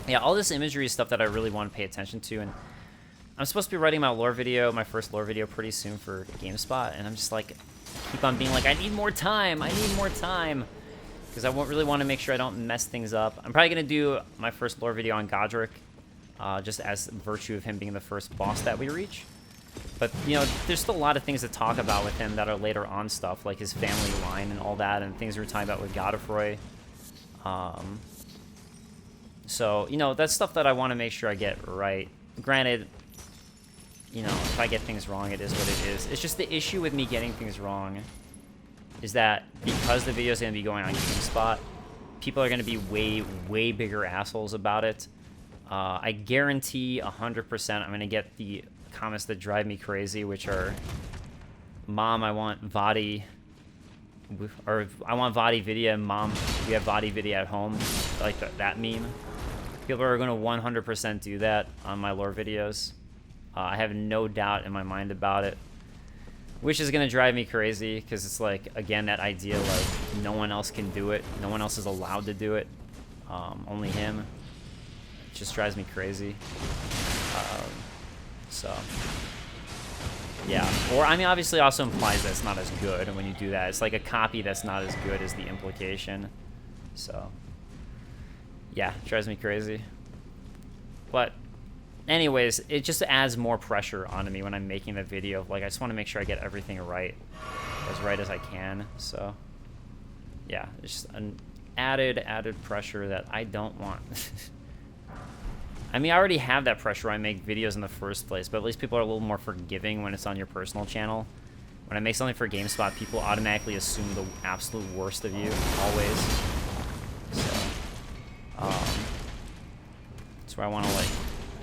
Yeah, all this imagery is stuff that I really want to pay attention to, and I'm supposed to be writing my first lore video pretty soon for GameSpot, and I'm just like, keep on being like, I need more time, because I really want to make sure I don't mess things up. I'm probably going to do my first lore video on Godric, just as virtue of him being the first boss that we reach. But, you know, there's still a lot of things to talk about with him that are later on stuff, like his family line and all that, and things we were talking about with Godfrey. So, you know, that's stuff that I want to make sure I get right. Granted, you know, if I get things wrong, it is what it is. It's just the issue with me getting things wrong is that because the video is going to be going on GameSpot, people are going to be way bigger assholes about it. I guarantee 100% I'm going to get the comments that drive me crazy, which are, Mom, I want Vadi, or I want Vadi Vidya, Mom, we have Vadi Vidya at home, like that meme. People are going to 100% do that on my lore videos. I have no doubt in my mind about it, which is going to drive me crazy, because it's like, again, that idea, like, no one else can do it, no one else is allowed to do it, only him. It just drives me crazy. So Yeah, or I mean, obviously, also implies that it's not as good when you do that. It's like a copy that's not as good as the implication. So, yeah, it drives me crazy. But, anyways, it just adds more pressure onto me when I'm making the video. Like, I just want to make sure I get everything right as I can. So, yeah, it's just an added pressure that I don't want. I mean, I already have that pressure when I make videos in the first place, but at least people are a little more forgiving when it's on your personal channel. When I make something for GameSpot, people automatically assume the absolute worst of you, always. So, that's where I want to,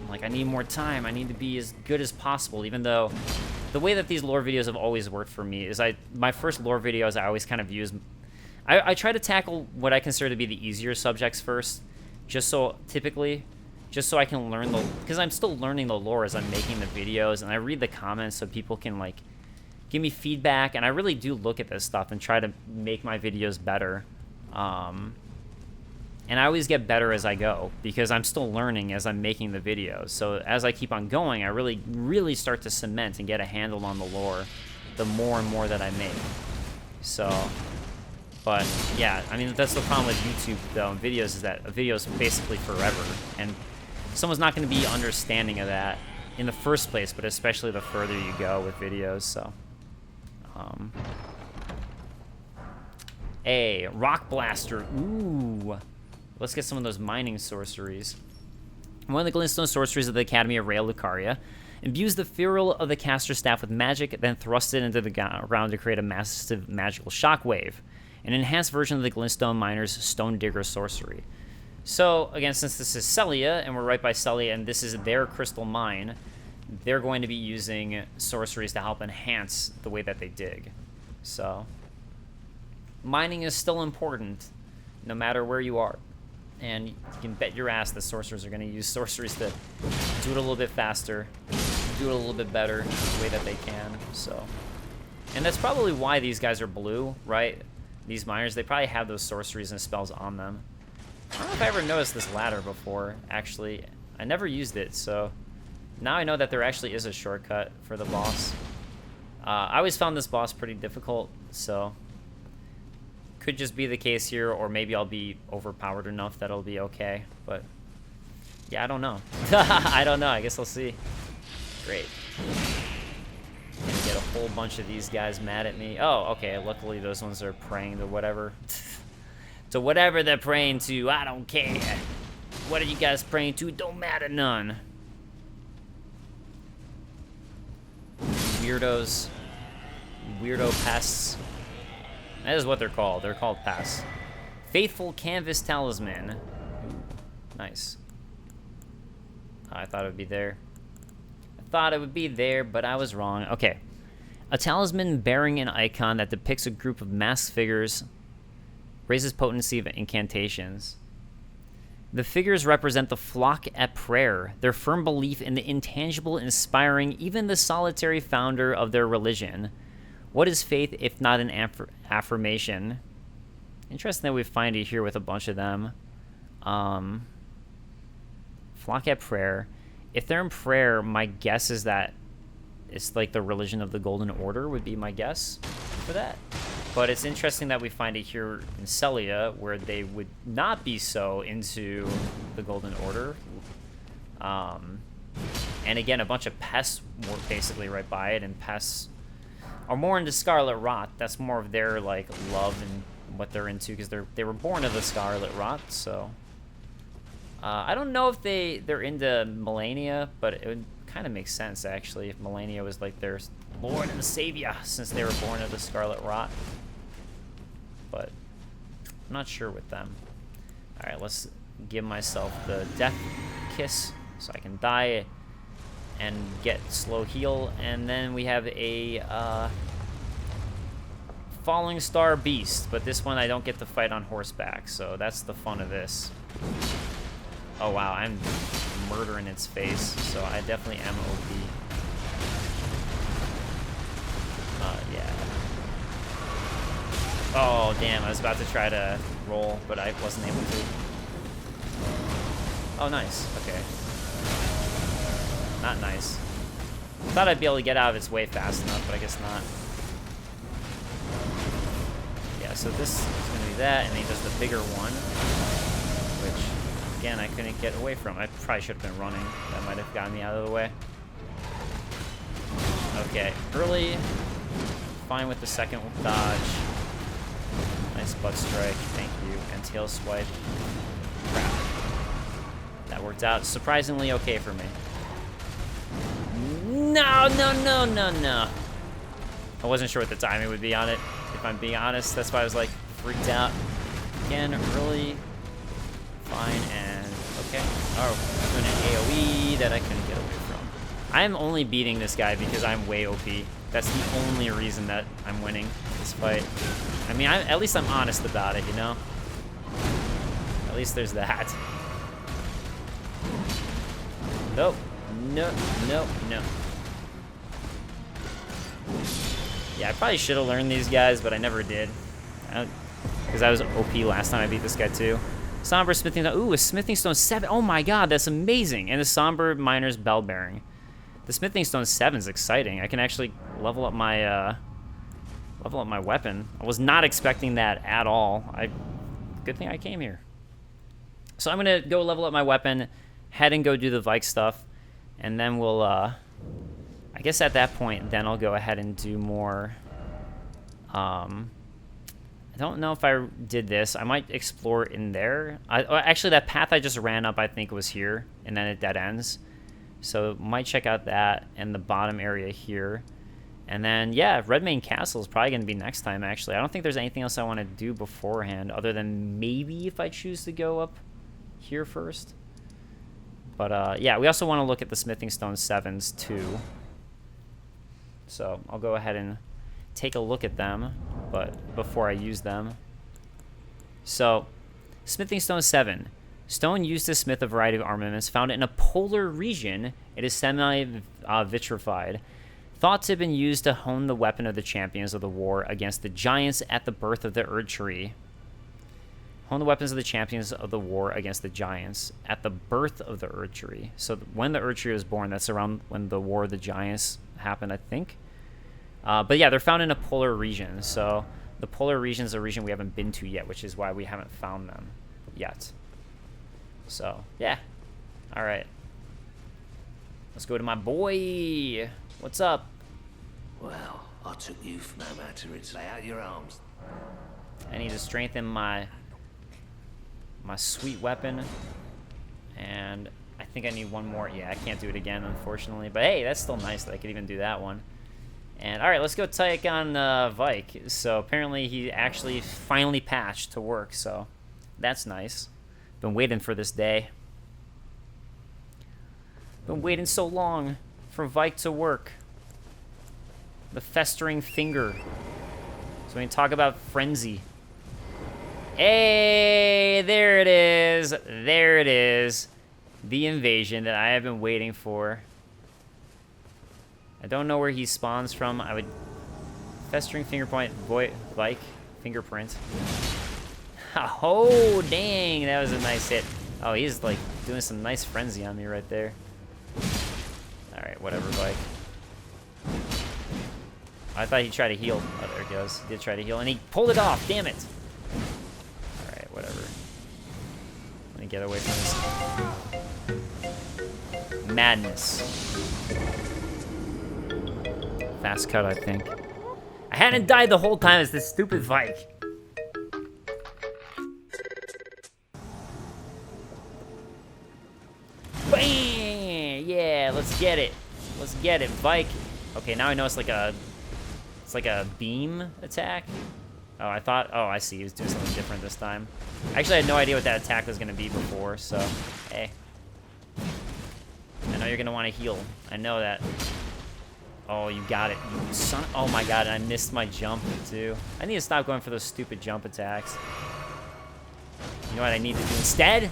like, I need more time. I need to be as good as possible, even though the way that these lore videos have always worked for me is my first lore videos I always kind of use... I try to tackle what I consider to be the easier subjects first, just so I can learn because I'm still learning the lore as I'm making the videos, and I read the comments so people can, like, give me feedback, and I really do look at this stuff and try to make my videos better. And I always get better as I go, because I'm still learning as I'm making the videos. So as I keep on going, I really start to cement and get a handle on the lore the more and more that I make. So, but yeah, I mean, that's the problem with YouTube, though, and videos, is that a video is basically forever, and someone's not going to be understanding of that in the first place, but especially the further you go with videos. So, a rock blaster. Ooh, let's get some of those mining sorceries. One of the glintstone sorceries of the Academy of Rael Lucaria imbues the ferrule of the caster staff with magic, then thrusts it into the ground to create a massive magical shockwave. An enhanced version of the glintstone miner's stone digger sorcery. So, again, since this is Celia, and we're right by Celia, and this is their crystal mine, they're going to be using sorceries to help enhance the way that they dig. So, mining is still important, no matter where you are. And you can bet your ass the sorcerers are going to use sorceries to do it a little bit faster, do it a little bit better the way that they can. So, and that's probably why these guys are blue, right? These miners, they probably have those sorceries and spells on them. I don't know if I ever noticed this ladder before, actually. I never used it, so now I know that there actually is a shortcut for the boss. I always found this boss pretty difficult, so could just be the case here, or maybe I'll be overpowered enough that it'll be okay, but yeah, I don't know. I don't know, I guess I'll see. Great. Gonna get a whole bunch of these guys mad at me. Oh, okay, luckily those ones are praying to whatever. To whatever they're praying to, I don't care. What are you guys praying to? It don't matter none. Weirdos. Weirdo pests. That is what they're called. They're called pests. Faithful Canvas Talisman. Ooh, nice. I thought it would be there. I thought it would be there, but I was wrong. Okay. A talisman bearing an icon that depicts a group of masked figures raises potency of incantations. The figures represent the flock at prayer, their firm belief in the intangible inspiring even the solitary founder of their religion. What is faith if not an affirmation? Interesting that we find it here with a bunch of them. Flock at prayer. If they're in prayer, my guess is that it's like the religion of the Golden Order would be my guess for that. But it's interesting that we find it here in Celia, where they would not be so into the Golden Order. And again, a bunch of pests were basically right by it, and pests are more into Scarlet Rot. That's more of their, like, love and what they're into, because they were born of the Scarlet Rot, so... I don't know if they're into Melania, but it would kind of make sense, actually, if Melania was, like, their Lord and Savior, since they were born of the Scarlet Rot. But I'm not sure with them. Alright, let's give myself the death kiss so I can die and get slow heal. And then we have a Falling Star Beast, but this one I don't get to fight on horseback, so that's the fun of this. Oh wow, I'm murdering its face, so I definitely am OP. Yeah. Oh, damn, I was about to try to roll, but I wasn't able to. Oh, nice. Okay. Not nice. Thought I'd be able to get out of its way fast enough, but I guess not. Yeah, so this is going to be that, and then he does the bigger one, which, again, I couldn't get away from. I probably should have been running. That might have gotten me out of the way. Okay, early. Fine with the second dodge. Nice butt strike, thank you. And tail swipe. Crap. That worked out surprisingly okay for me. No, no, no, no, no. I wasn't sure what the timing would be on it, if I'm being honest. That's why I was like freaked out. Again, early. Fine, and okay. Oh, doing an AoE that I couldn't get away from. I'm only beating this guy because I'm way OP. That's the only reason that I'm winning this fight. I mean, at least I'm honest about it, you know? At least there's that. Nope. No, no, no. Yeah, I probably should have learned these guys, but I never did. Because I was OP last time I beat this guy too. Somber Smithing Stone. Ooh, a Smithing Stone 7. Oh my god, that's amazing. And the Somber Miner's Bell Bearing. The Smithing Stone 7 is exciting. I can actually level up my weapon. I was not expecting that at all. Good thing I came here. So I'm gonna go level up my weapon, head and go do the Vike stuff, and then we'll I guess at that point then I'll go ahead and do more. I don't know if I did this. I might explore in there. Actually, that path I just ran up I think was here, and then it dead ends. So might check out that and the bottom area here. And then, yeah, Redmane Castle is probably going to be next time, actually. I don't think there's anything else I want to do beforehand, other than maybe if I choose to go up here first. But, yeah, we also want to look at the Smithing Stone 7s, too. So I'll go ahead and take a look at them, but before I use them. So, Smithing Stone 7. Stone used to smith a variety of armaments. Found in a polar region, it is semi-vitrified. Thought to have been used to hone the weapon of the champions of the war against the giants at the birth of the Erd Tree. Hone the weapons of the champions of the war against the giants at the birth of the Erd Tree. So when the Erd Tree was born, that's around when the War of the Giants happened, I think. But yeah, they're found in a polar region. So the polar region is a region we haven't been to yet, which is why we haven't found them yet. So, yeah. All right. Let's go to my boy. What's up? Well, I took you for no matter. It's lay out your arms. I need to strengthen my sweet weapon. And I think I need one more. Yeah, I can't do it again, unfortunately. But hey, that's still nice that I could even do that one. And all right, let's go take on Vike. So apparently he actually finally patched to work. So that's nice. Been waiting for this day. Been waiting so long for Vike to work. The festering finger. So we can talk about frenzy. Hey, there it is. There it is. The invasion that I have been waiting for. I don't know where he spawns from. I would... Festering fingerpoint, Vike, fingerprint. Oh, dang, that was a nice hit. Oh, he's like doing some nice frenzy on me right there. Alright, whatever, Vike. I thought he'd try to heal. Oh, there he goes. He did try to heal, and he pulled it off. Damn it. Alright, whatever. Let me get away from this madness. Fast cut, I think. I hadn't died the whole time. It's this stupid Vike. Bam! Yeah, let's get it. Let's get it, Vike. Okay, now I know it's like a beam attack. Oh, I thought, oh, I see. He was doing something different this time. Actually, I had no idea what that attack was going to be before, so, hey. I know you're going to want to heal. I know that. Oh, you got it. You son. Oh my god, and I missed my jump, too. I need to stop going for those stupid jump attacks. You know what I need to do instead?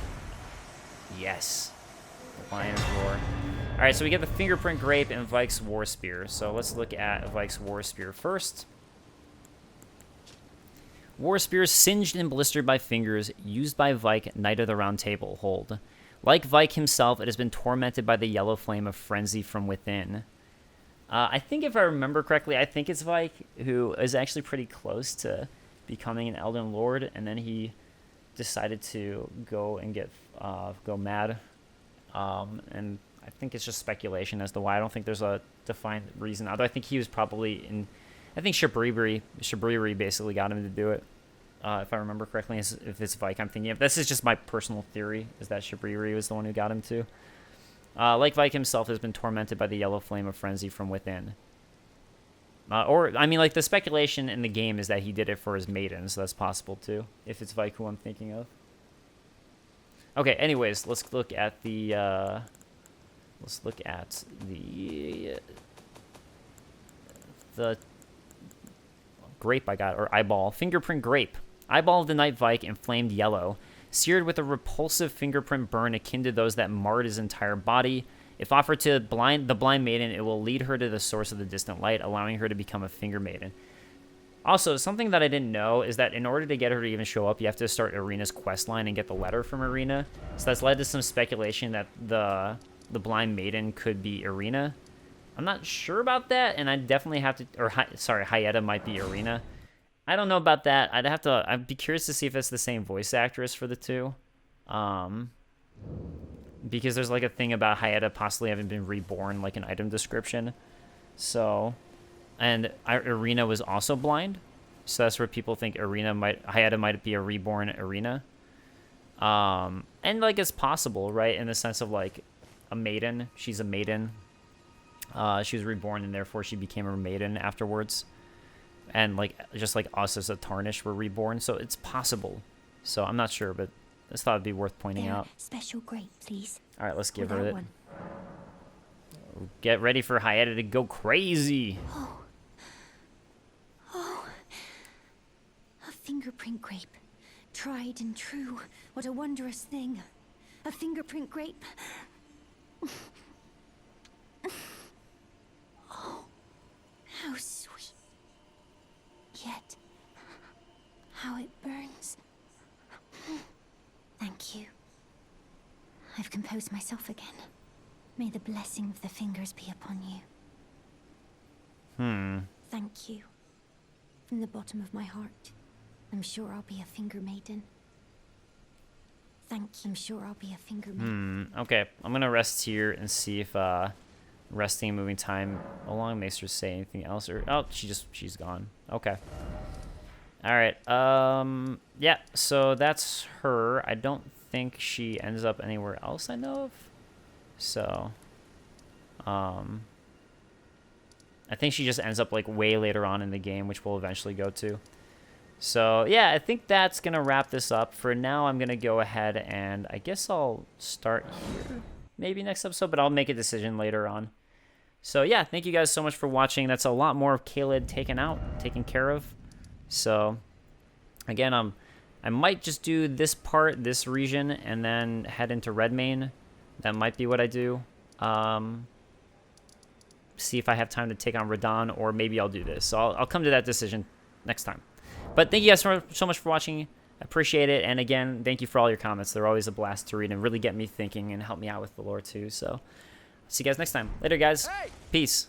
Yes. The Lion's Roar. Alright, so we get the Fingerprint Grape and Vike's War Spear. So let's look at Vike's War Spear first. War Spear, singed and blistered by fingers, used by Vike, Knight of the Round Table. Hold. Like Vike himself, it has been tormented by the yellow flame of frenzy from within. I think if I remember correctly, I think it's Vike, who is actually pretty close to becoming an Elden Lord, and then he decided to go and go mad. And I think it's just speculation as to why. I don't think there's a defined reason. Although I think he was probably in... I think Shabriri basically got him to do it. If I remember correctly, if it's Vike I'm thinking of. This is just my personal theory, is that Shabriri was the one who got him to. Like Vike himself has been tormented by the yellow flame of frenzy from within. I mean, like, the speculation in the game is that he did it for his maiden, so that's possible too, if it's Vike who I'm thinking of. Okay, anyways, let's look at the, the grape I got, or eyeball. Fingerprint grape. Eyeball of the night Vike, inflamed yellow. Seared with a repulsive fingerprint burn akin to those that marred his entire body. If offered to the blind maiden, it will lead her to the source of the distant light, allowing her to become a finger maiden. Also, something that I didn't know is that in order to get her to even show up, you have to start Irina's quest line and get the letter from Irina. So that's led to some speculation that the blind maiden could be Irina. I'm not sure about that, and I definitely have to... Hyetta might be Irina. I don't know about that. I'd be curious to see if it's the same voice actress for the two. Because there's like a thing about Hyetta possibly having been reborn, like an item description. So, and Irina was also blind. So that's where people think Hyetta might be a reborn Irina. And like it's possible, right? In the sense of like a maiden. She's a maiden. She was reborn and therefore she became a maiden afterwards. And like just like us as a Tarnish were reborn, so it's possible. So I'm not sure, but I just thought it'd be worth pointing out. Special grape, please. All right, let's give her it. One. Get ready for Hyetta to go crazy. Oh, a fingerprint grape, tried and true. What a wondrous thing. A fingerprint grape. Oh, how sweet. Yet, how it burns. Thank you. I've composed myself again. May the blessing of the fingers be upon you. Thank you. From the bottom of my heart, I'm sure I'll be a finger maiden. Thank you. I'm sure I'll be a finger maiden. Okay, I'm gonna rest here and see if resting and moving time along makes her say anything else, or oh, she's gone. Okay. All right. Yeah. So that's her. I don't think she ends up anywhere else I know of. So, I think she just ends up like way later on in the game, which we'll eventually go to. So yeah, I think that's gonna wrap this up. For now, I'm gonna go ahead and I guess I'll start here, maybe next episode, but I'll make a decision later on. So yeah, thank you guys so much for watching. That's a lot more of Caelid taken care of. So again, I might just do this part, this region, and then head into Redmane. That might be what I do. See if I have time to take on Radahn, or maybe I'll do this. So I'll come to that decision next time. But thank you guys so much for watching. I appreciate it. And again, thank you for all your comments. They're always a blast to read and really get me thinking and help me out with the lore too. So see you guys next time. Later, guys. Peace.